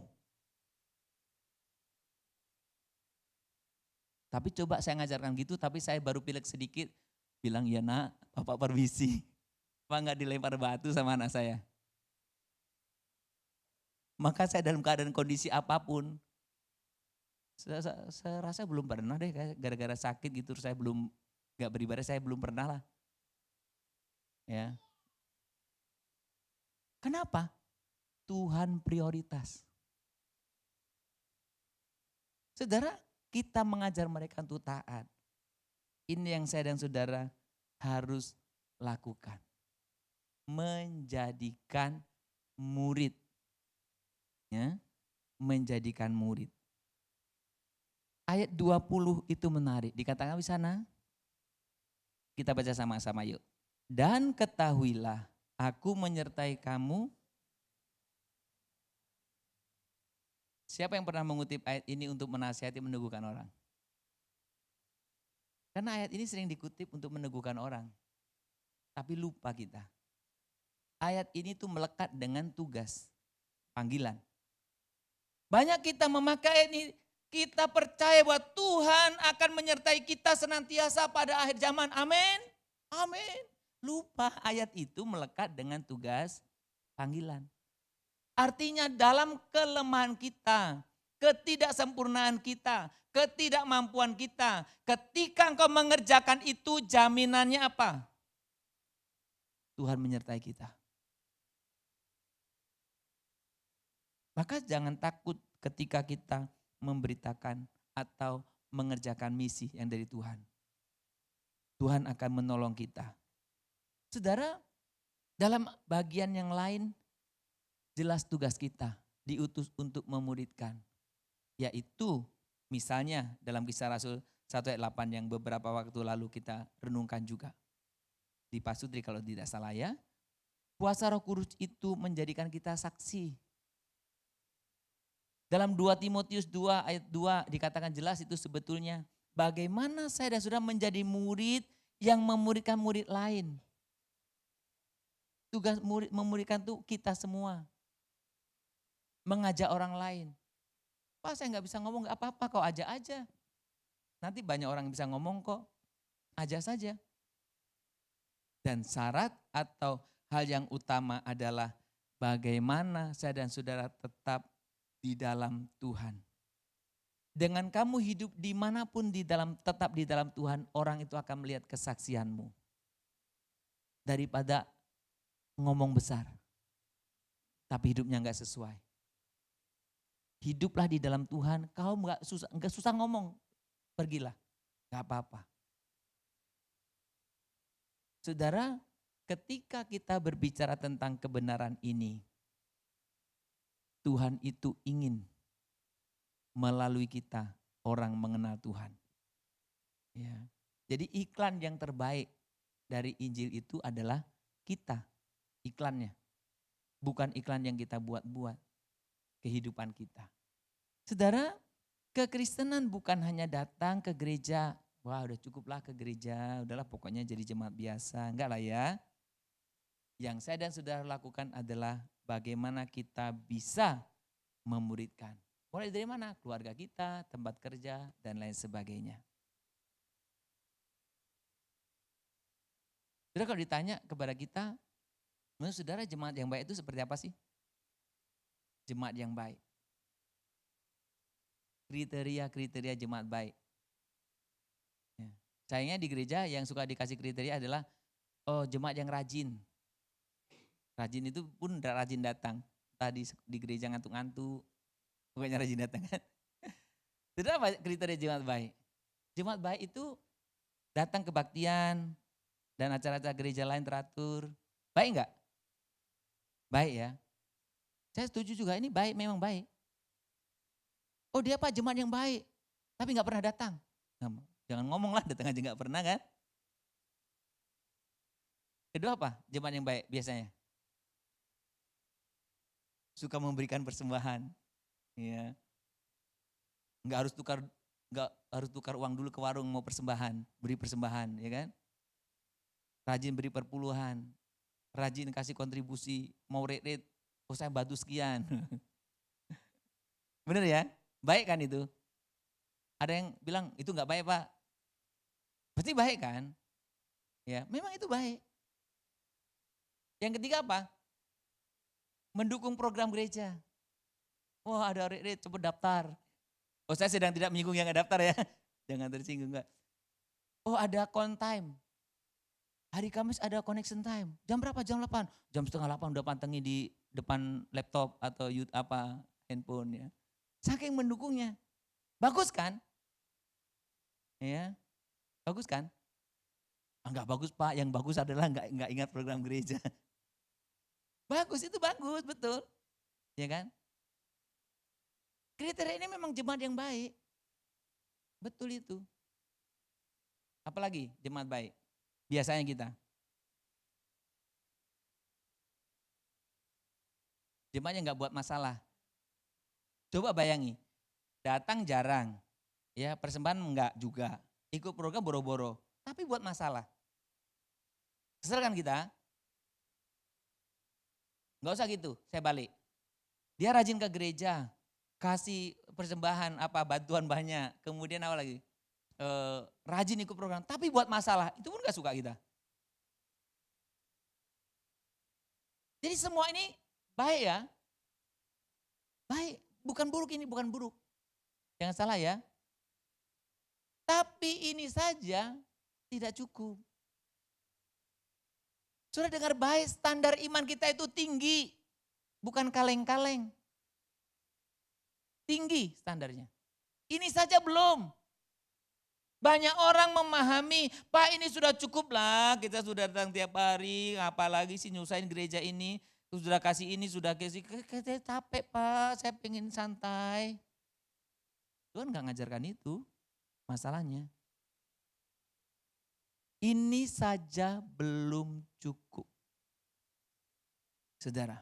Tapi coba saya ngajarkan gitu, tapi saya baru pilek sedikit. Bilang, ya nak, Bapak permisi. Pak nggak dilempar batu sama anak saya. Maka saya dalam keadaan kondisi apapun, saya rasa belum pernah deh, gara-gara sakit gitu, saya belum nggak beribadah, saya belum pernah lah. Ya. Kenapa? Tuhan prioritas. Saudara, kita mengajar mereka untuk taat. Ini yang saya dan saudara harus lakukan. Menjadikan murid. Ya, menjadikan murid. Ayat 20 itu menarik. Dikatakan di sana. Kita baca sama-sama yuk. Dan ketahuilah, aku menyertai kamu. Siapa yang pernah mengutip ayat ini untuk menasihati, meneguhkan orang? Karena ayat ini sering dikutip untuk meneguhkan orang. Tapi lupa kita. Ayat ini tuh melekat dengan tugas, panggilan. Banyak kita memakai ayat ini, kita percaya bahwa Tuhan akan menyertai kita senantiasa pada akhir zaman. Amin. Amin. Lupa ayat itu melekat dengan tugas, panggilan. Artinya dalam kelemahan kita, ketidaksempurnaan kita, ketidakmampuan kita, ketika engkau mengerjakan itu, jaminannya apa? Tuhan menyertai kita. Maka jangan takut ketika kita memberitakan atau mengerjakan misi yang dari Tuhan. Tuhan akan menolong kita. Saudara, dalam bagian yang lain, jelas tugas kita diutus untuk memuridkan. Yaitu misalnya dalam Kisah Rasul 1 ayat 8 yang beberapa waktu lalu kita renungkan juga. Di Pasutri kalau tidak salah ya. Kuasa Roh Kudus itu menjadikan kita saksi. Dalam 2 Timotius 2 ayat 2 dikatakan jelas itu sebetulnya. Bagaimana saya dan saudara menjadi murid yang memuridkan murid lain. Tugas murid memuridkan itu kita semua. Mengajak orang lain. Pak saya nggak bisa ngomong, nggak apa-apa kau ajak aja. Nanti banyak orang bisa ngomong kok, ajak saja. Dan syarat atau hal yang utama adalah bagaimana saya dan saudara tetap di dalam Tuhan. Dengan kamu hidup dimanapun tetap di dalam Tuhan, orang itu akan melihat kesaksianmu. Daripada ngomong besar, tapi hidupnya nggak sesuai. Hiduplah di dalam Tuhan, kau nggak susah ngomong, pergilah, nggak apa-apa. Saudara, ketika kita berbicara tentang kebenaran ini, Tuhan itu ingin melalui kita orang mengenal Tuhan. Ya. Jadi iklan yang terbaik dari Injil itu adalah kita, iklannya. Bukan iklan yang kita buat-buat, kehidupan kita. Saudara, kekristenan bukan hanya datang ke gereja, wah udah cukuplah ke gereja, udahlah pokoknya jadi jemaat biasa. Enggak lah ya. Yang saya dan saudara lakukan adalah bagaimana kita bisa memuridkan. Mulai dari mana? Keluarga kita, tempat kerja, dan lain sebagainya. Saudara kalau ditanya kepada kita, menurut saudara jemaat yang baik itu seperti apa sih? Jemaat yang baik. Kriteria jemaat baik. Ya. Sayangnya di gereja yang suka dikasih kriteria adalah jemaat yang rajin. Rajin itu pun rajin datang. Tadi di gereja ngantuk-ngantuk, bukannya rajin datang kan. Itu apa kriteria jemaat baik? Jemaat baik itu datang kebaktian dan acara-acara gereja lain teratur. Baik enggak? Baik ya. Saya setuju juga ini baik, memang baik. Oh dia apa jemaat yang baik, tapi enggak pernah datang. Nah, jangan ngomong lah datang aja enggak pernah kan. Kedua apa jemaat yang baik biasanya? suka memberikan persembahan. Ya. Nggak harus tukar uang dulu ke warung mau persembahan, beri persembahan, ya kan? Rajin beri perpuluhan, rajin kasih kontribusi, mau rate, oh saya bantu sekian. Bener ya? Baik kan itu? Ada yang bilang itu nggak baik Pak. Berarti baik kan? Ya, memang itu baik. Yang ketiga apa? Mendukung program gereja. Wah ada rate, coba daftar. Oh saya sedang tidak menyinggung yang nggak daftar ya. Jangan tersinggung enggak. Oh ada con time. Hari Kamis ada connection time. Jam berapa? Jam 8. Jam setengah 8 udah pantengin di depan laptop atau handphone ya. Saking mendukungnya. Bagus kan? Ya. Bagus kan? Enggak bagus Pak, yang bagus adalah enggak ingat program gereja. Bagus, itu bagus, betul. Ya kan? Kriteria ini memang jemaat yang baik. Betul itu. Apalagi jemaat baik? Biasanya kita. Jemaatnya enggak buat masalah. Coba bayangi, datang jarang, ya persembahan enggak juga. Ikut program boro-boro, tapi buat masalah. Kesel kan kita? Enggak usah gitu, saya balik. Dia rajin ke gereja, kasih persembahan bantuan banyak, kemudian apa lagi? Rajin ikut program, tapi buat masalah, itu pun gak suka kita. Jadi semua ini baik ya. Baik, bukan buruk ini, bukan buruk. Jangan salah ya. Tapi ini saja tidak cukup. Sudah dengar baik, standar iman kita itu tinggi. Bukan kaleng-kaleng. Tinggi standarnya. Ini saja belum. Banyak orang memahami, Pak ini sudah cukup lah, kita sudah datang tiap hari, apalagi sih nyusahin gereja ini, sudah kasih ini, sudah kasih, saya capek Pak, saya pengen santai. Tuhan gak ngajarkan itu, masalahnya. Ini saja belum cukup. Saudara,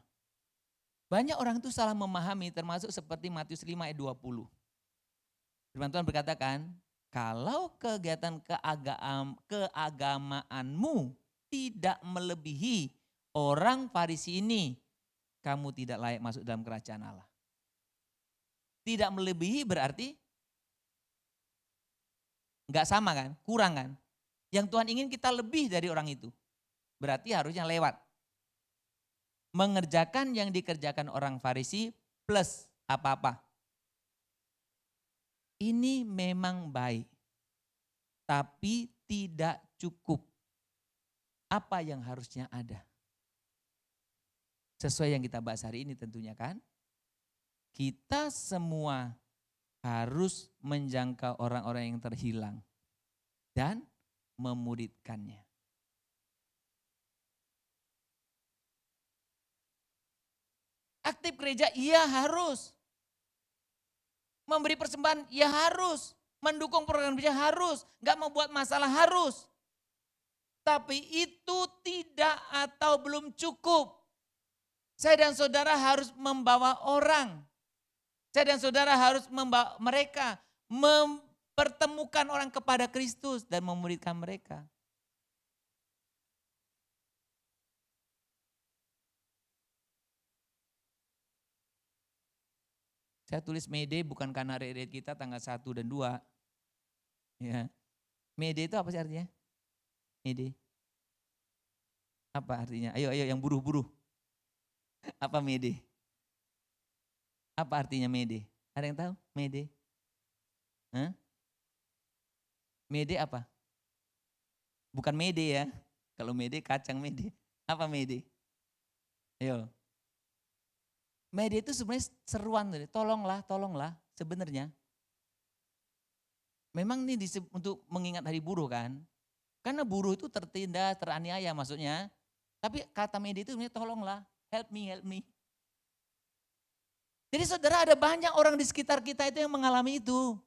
banyak orang itu salah memahami termasuk seperti Matius 5 ayat 20. Firman Tuhan berkatakan, kalau kegiatan keagamaanmu tidak melebihi orang Farisi ini, kamu tidak layak masuk dalam kerajaan Allah. Tidak melebihi berarti enggak sama kan, kurang kan. Yang Tuhan ingin kita lebih dari orang itu. Berarti harusnya lewat. Mengerjakan yang dikerjakan orang Farisi plus apa-apa. Ini memang baik, tapi tidak cukup. Apa yang harusnya ada? Sesuai yang kita bahas hari ini tentunya kan. Kita semua harus menjangkau orang-orang yang terhilang dan memuridkannya. Aktif gereja, iya harus. Memberi persembahan, ya harus. Mendukung program gereja harus. Gak membuat masalah harus. Tapi itu tidak atau belum cukup. Saya dan saudara harus membawa orang. Saya dan saudara harus membawa mereka. Mempertemukan orang kepada Kristus dan memuridkan mereka. Saya tulis Mede bukan karena read kita tanggal 1 dan 2. Ya. Mede itu apa sih artinya? Mede. Apa artinya? Ayo yang buruh-buruh. Apa Mede? Apa artinya Mede? Ada yang tahu? Mede? Hah? Mede apa? Bukan Mede ya. Kalau Mede kacang Mede. Apa Mede? Ayo. Mede itu sebenarnya seruan, tolonglah sebenarnya. Memang ini untuk mengingat hari buruh kan. Karena buruh itu tertindas, teraniaya maksudnya. Tapi kata Mede itu sebenarnya tolonglah, help me. Jadi saudara ada banyak orang di sekitar kita itu yang mengalami itu.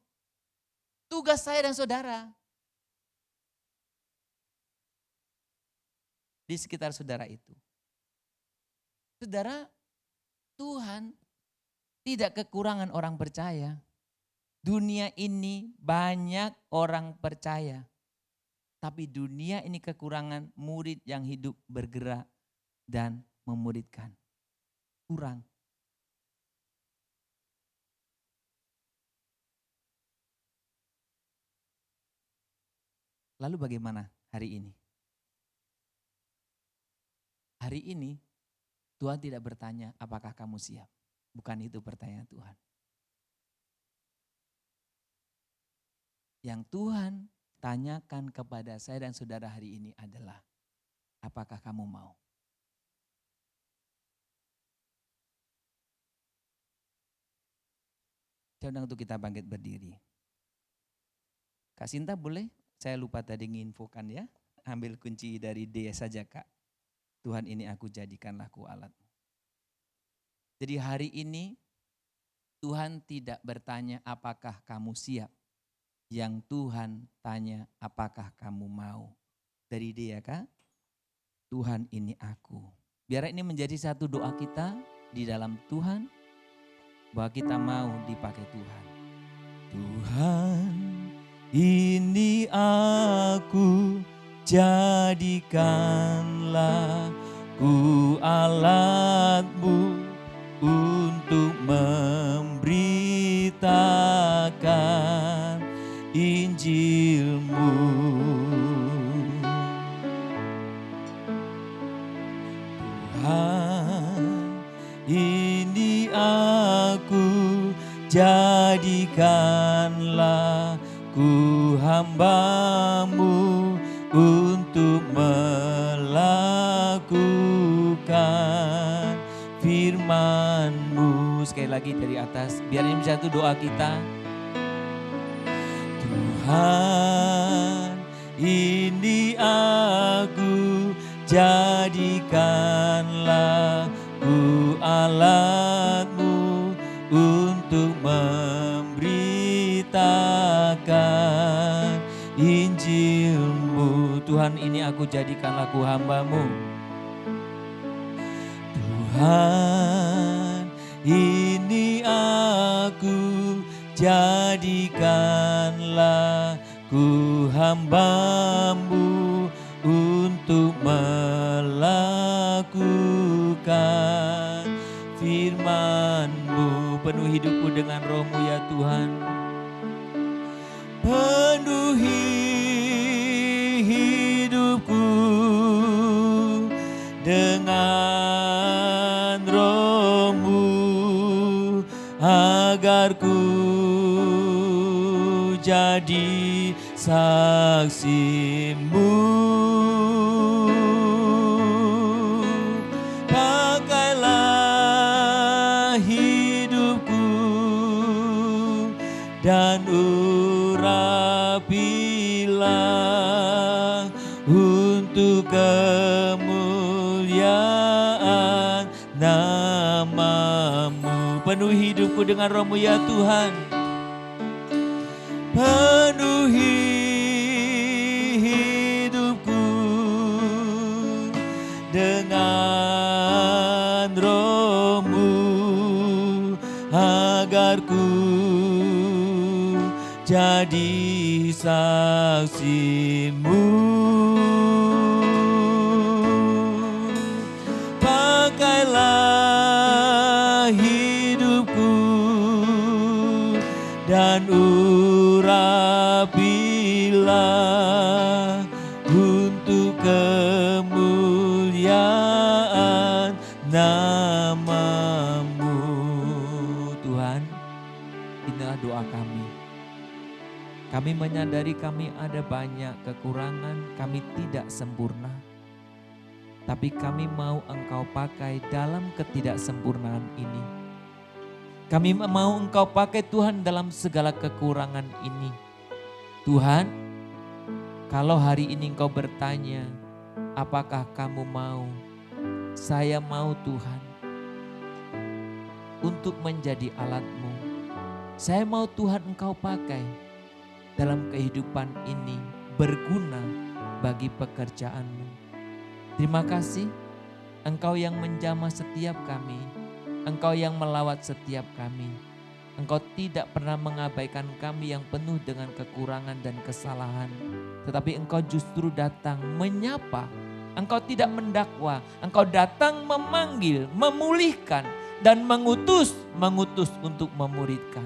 Tugas saya dan saudara. Di sekitar saudara itu. Saudara Tuhan tidak kekurangan orang percaya. Dunia ini banyak orang percaya. Tapi dunia ini kekurangan murid yang hidup bergerak dan memuridkan. Kurang. Lalu bagaimana hari ini? Hari ini Tuhan tidak bertanya apakah kamu siap. Bukan itu pertanyaan Tuhan. Yang Tuhan tanyakan kepada saya dan saudara hari ini adalah, apakah kamu mau? Saya undang untuk kita bangkit berdiri. Kak Sinta boleh? Saya lupa tadi nginfokan ya. Ambil kunci dari D saja Kak. Tuhan ini aku jadikanlah ku alat. Jadi hari ini Tuhan tidak bertanya apakah kamu siap. Yang Tuhan tanya apakah kamu mau. Dari dia Kak, Tuhan ini aku. Biar ini menjadi satu doa kita di dalam Tuhan. Bahwa kita mau dipakai Tuhan. Tuhan ini aku, jadikanlah ku alatmu untuk memberitakan Injilmu. Tuhan, ini aku, jadikanlah ku hamba-Mu untuk melakukan firman-Mu. Sekali lagi dari atas, biar ini bisa satu doa kita. Tuhan, ini aku, jadikanlah ku alat-Mu untuk memberitakan Injil-Mu. Tuhan, ini aku, jadikanlah ku hamba-Mu. Tuhan, ini aku, jadikanlah ku hamba-Mu untuk melakukan firman-Mu. Penuhi hidupku dengan Roh-Mu ya Tuhan. Penuhi hidupku dengan Roh-Mu agar ku jadi saksi-Mu. Pakailah hidupku dan urapilah untuk kemuliaan nama-Mu. Penuhi hidupku dengan Roh-Mu ya Tuhan. Penuhi hidupku dengan Roh-Mu agar ku jadi saksi-Mu. Pakailah hidupku dan urapilah untuk kemuliaan nama-Mu. Tuhan, inilah doa kami. Kami menyadari kami ada banyak kekurangan, kami tidak sempurna. Tapi kami mau Engkau pakai dalam ketidaksempurnaan ini. Kami mau Engkau pakai Tuhan dalam segala kekurangan ini. Tuhan, kalau hari ini Engkau bertanya, apakah kamu mau? Saya mau Tuhan, untuk menjadi alat-Mu. Saya mau Tuhan Engkau pakai dalam kehidupan ini, berguna bagi pekerjaan-Mu. Terima kasih Engkau yang menjamah setiap kami Engkau yang melawat setiap kami. Engkau tidak pernah mengabaikan kami yang penuh dengan kekurangan dan kesalahan. Tetapi Engkau justru datang menyapa. Engkau tidak mendakwa. Engkau datang memanggil, memulihkan, dan mengutus untuk memuridkan.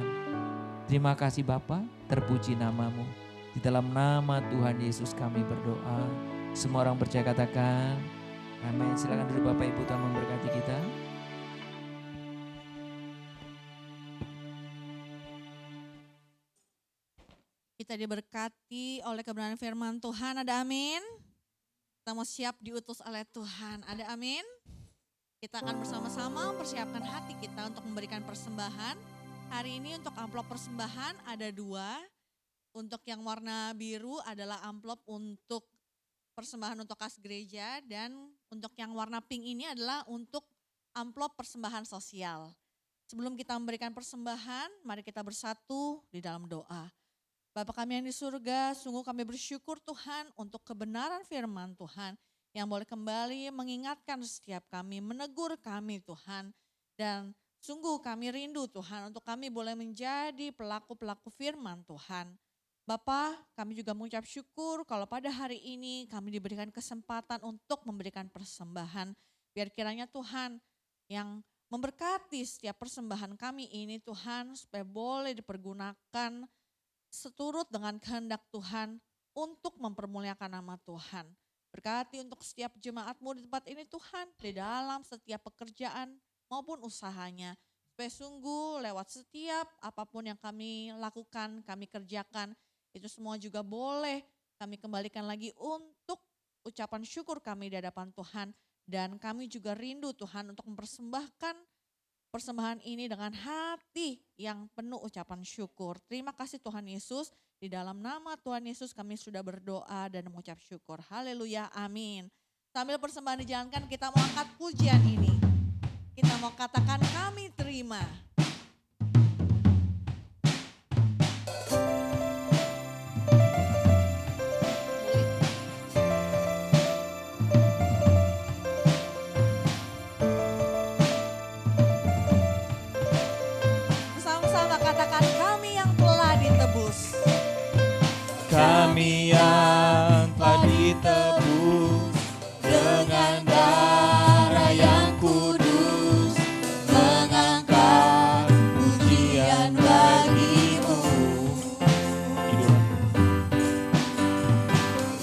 Terima kasih Bapa, terpuji namamu. Di dalam nama Tuhan Yesus kami berdoa. Semua orang percaya katakan, amin. Silakan duduk Bapak Ibu, Tuhan memberkati kita. Kita diberkati oleh kebenaran firman Tuhan, ada amin. Kita mau siap diutus oleh Tuhan, ada amin. Kita akan bersama-sama mempersiapkan hati kita untuk memberikan persembahan. Hari ini untuk amplop persembahan ada 2. Untuk yang warna biru adalah amplop untuk persembahan untuk kas gereja, dan untuk yang warna pink ini adalah untuk amplop persembahan sosial. Sebelum kita memberikan persembahan, mari kita bersatu di dalam doa. Bapa kami yang di surga, sungguh kami bersyukur Tuhan untuk kebenaran firman Tuhan yang boleh kembali mengingatkan setiap kami, menegur kami Tuhan. Dan sungguh kami rindu Tuhan untuk kami boleh menjadi pelaku-pelaku firman Tuhan. Bapa, kami juga mengucap syukur kalau pada hari ini kami diberikan kesempatan untuk memberikan persembahan. Biar kiranya Tuhan yang memberkati setiap persembahan kami ini Tuhan, supaya boleh dipergunakan seturut dengan kehendak Tuhan untuk mempermuliakan nama Tuhan. Berkati untuk setiap jemaat-Mu di tempat ini Tuhan, di dalam setiap pekerjaan maupun usahanya. Supaya sungguh lewat setiap apapun yang kami lakukan, kami kerjakan, itu semua juga boleh kami kembalikan lagi untuk ucapan syukur kami di hadapan Tuhan. Dan kami juga rindu Tuhan untuk mempersembahkan persembahan ini dengan hati yang penuh ucapan syukur. Terima kasih Tuhan Yesus. Di dalam nama Tuhan Yesus kami sudah berdoa dan mengucap syukur. Haleluya, amin. Sambil persembahan dijalankan, kita mau angkat pujian ini. Kita mau katakan kami terima. Kami yang telah ditebus dengan darah yang kudus, mengangkat pujian bagi-Mu.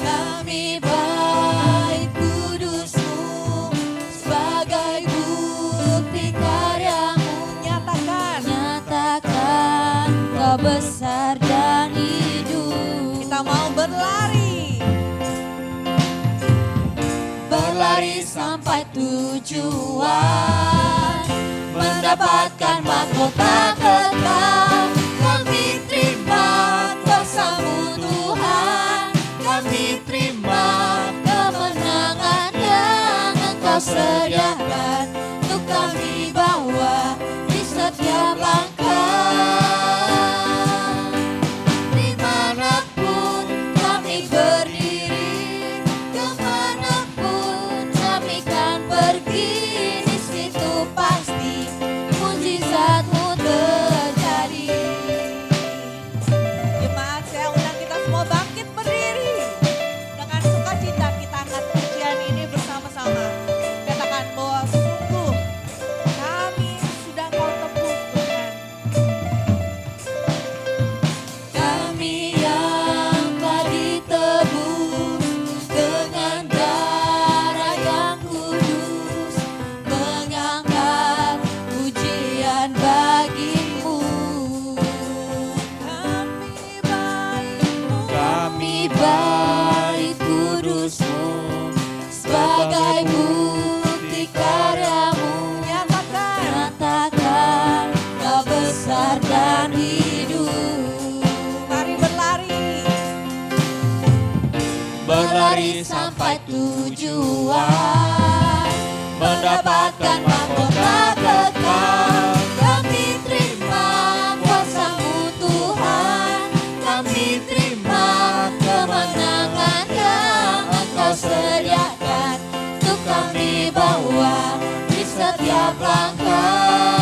Kami baik kudus-Mu sebagai bukti karya-Mu. Nyatakan Kau besar dan hidup. Kita mau berlari sampai tujuan, mendapatkan mahkota kekal. Kami terima kuasa-Mu Tuhan, kami terima kemenangan yang Engkau sediakan untuk kami bawa di setiap langkah. Dimanapun kami berdiri, kemanapun kami kan pergi, di situ pasti mujizat-Mu terjadi. Jemaat, saya undang kita semua bangkit berdiri. Dengan sukacita kita angkat pujian ini bersama-sama. Katakan bahwa sungguh kami sudah Kau tebus Tuhan. Kami yang telah ditebus dengan darah yang kudus, mengangkat pujian bagi-Mu. Kami baik kudus-Mu sebagai bukti karya-Mu. Nyatakan Kau besar dan hidup. Mari berlari. Berlari sampai tujuan, mendapatkan mahkota kekal. Kami terima kuasa-Mu Tuhan, kami terima kemenangan yang Engkau sediakan untuk kami bawa di setiap langkah.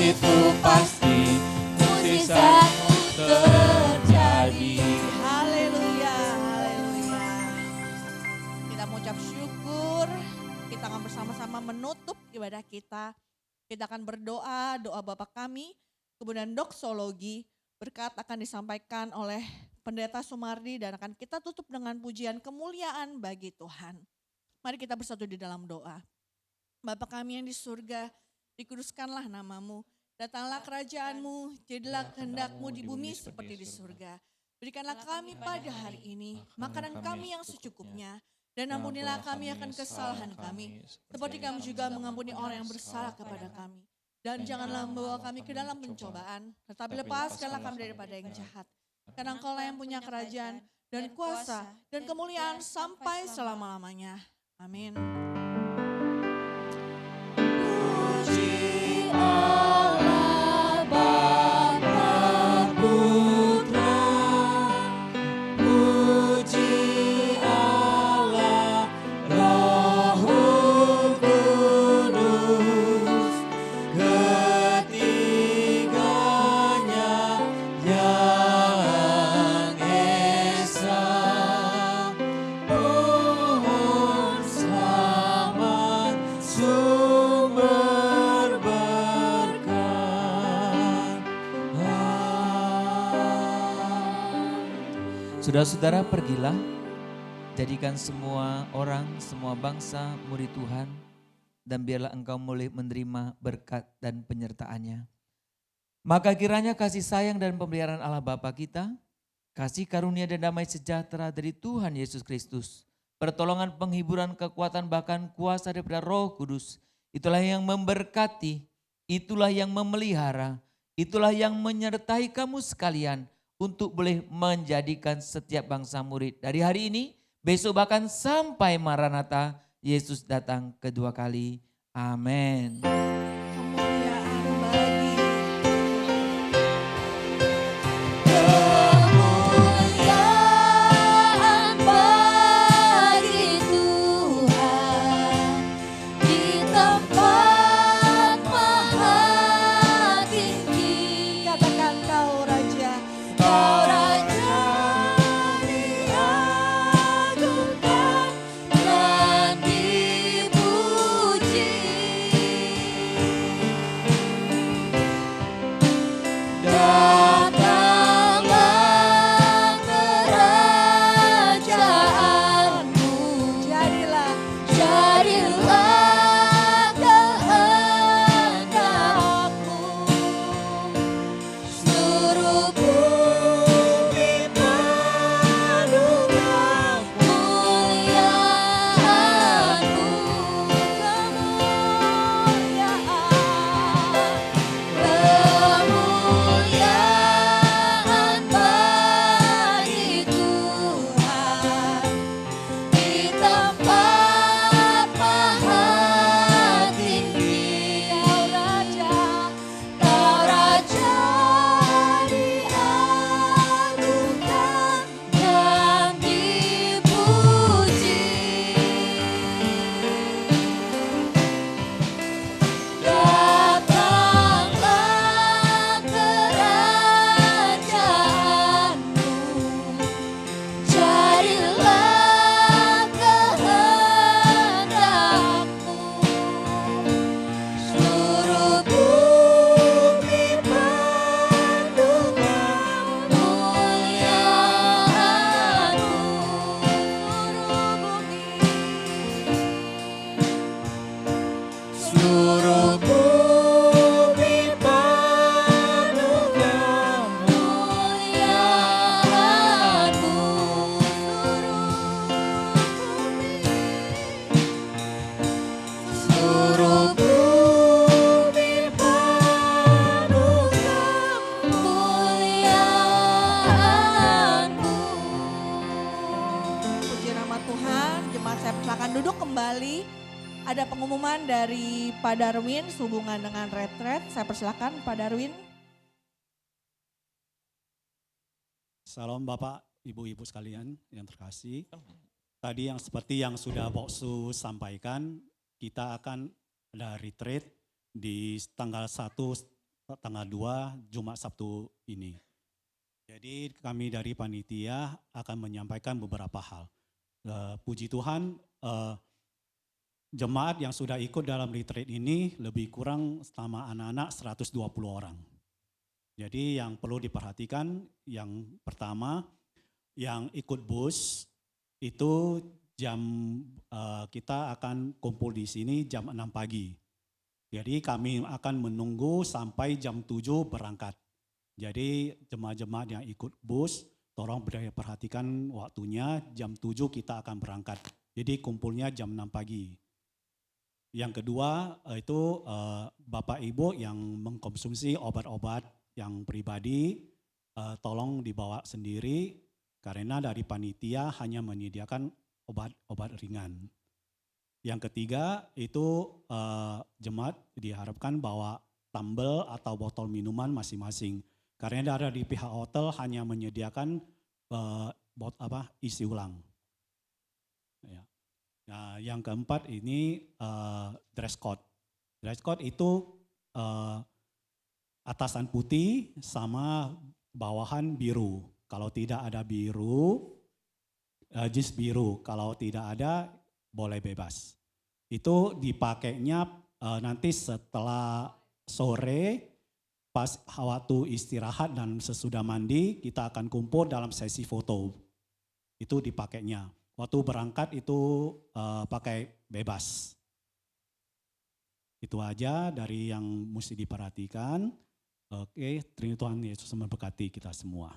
itu pasti, mukjizatmu terjadi. Haleluya, haleluya. Kita mengucap syukur, kita akan bersama-sama menutup ibadah kita. Kita akan berdoa, doa Bapa kami, kemudian doksologi, berkat akan disampaikan oleh Pendeta Sumardi dan akan kita tutup dengan pujian kemuliaan bagi Tuhan. Mari kita bersatu di dalam doa. Bapa kami yang di surga, dikuduskanlah namamu. Datanglah kerajaanmu, jadilah kehendakmu di bumi seperti di surga. Berikanlah kami pada hari ini makanan kami yang secukupnya. Dan ampunilah kami akan kesalahan kami. Seperti kami juga mengampuni orang yang bersalah kepada kami. Dan janganlah membawa kami ke dalam pencobaan. Tetapi lepaskanlah kami daripada yang jahat. Karena Engkaulah yang punya kerajaan dan kuasa dan kemuliaan sampai selama-lamanya. Amin. Puji Allah Bapa Putra, puji Allah Roh Kudus, ketiganya yang esa. Pohon selamat sumber berkat. Saudara-saudara, pergilah, jadikan semua orang, semua bangsa murid Tuhan, dan biarlah engkau mulai menerima berkat dan penyertaannya. Maka kiranya kasih sayang dan pemeliharaan Allah Bapa kita, kasih karunia dan damai sejahtera dari Tuhan Yesus Kristus, pertolongan, penghiburan, kekuatan, bahkan kuasa daripada Roh Kudus, itulah yang memberkati, itulah yang memelihara, itulah yang menyertai kamu sekalian untuk boleh menjadikan setiap bangsa murid dari hari ini, besok bahkan sampai Maranatha, Yesus datang kedua kali. Amin. Kemuliaan bagi Kemuliaan bagi Tuhan di tempat maha tinggi. katakan Kau Raja. Kau Raja diagungkan dan dipuji. Datanglah kerajaanmu, Jadilah jadilah kehendakmu. Seluruh bumi penuh kemuliaan-Mu. Kemuliaan bagi Tuhan di tempat maha tinggi. Kau Raja diagungkan dan dipuji. Datanglah kerajaanmu, jadilah kehendakmu. Seluruh bumi penuh kemuliaan-Mu. Seluruh bumi penuh kemuliaan-Mu. Seluruh bumi penuh kemuliaan-Mu. puji nama Tuhan. Jemaat saya persilakan duduk kembali. Ada pengumuman dari Pak Darwin sehubungan dengan retret. Saya persilakan Pak Darwin. Salam Bapak, Ibu-ibu sekalian yang terkasih. Tadi yang seperti yang sudah Boksu sampaikan, kita akan ada retreat di tanggal 1 tanggal 2 Jumat Sabtu ini. Jadi kami dari panitia akan menyampaikan beberapa hal. Puji Tuhan, jemaat yang sudah ikut dalam retreat ini lebih kurang sama anak-anak 120 orang. Jadi yang perlu diperhatikan, yang pertama, yang ikut bus itu kita akan kumpul di sini jam 6 pagi. Jadi kami akan menunggu sampai jam 7 berangkat. Jadi jemaat-jemaat yang ikut bus, tolong perhatikan waktunya, jam 7 kita akan berangkat. Jadi kumpulnya jam 6 pagi. Yang kedua itu Bapak Ibu yang mengkonsumsi obat-obat yang pribadi, tolong dibawa sendiri karena dari panitia hanya menyediakan obat-obat ringan. Yang ketiga itu jemaat diharapkan bawa tumbler atau botol minuman masing-masing. Karena ada di pihak hotel hanya menyediakan isi ulang. Ya. Nah, yang keempat ini dress code. Dress code itu atasan putih sama bawahan biru. Kalau tidak ada biru, jeans biru. Kalau tidak ada, boleh bebas. Itu dipakainya nanti setelah sore, pas waktu istirahat dan sesudah mandi, kita akan kumpul dalam sesi foto. Itu dipakainya. Waktu berangkat itu pakai bebas. Itu aja dari yang mesti diperhatikan. Oke, terima Tuhan Yesus memberkati kita semua.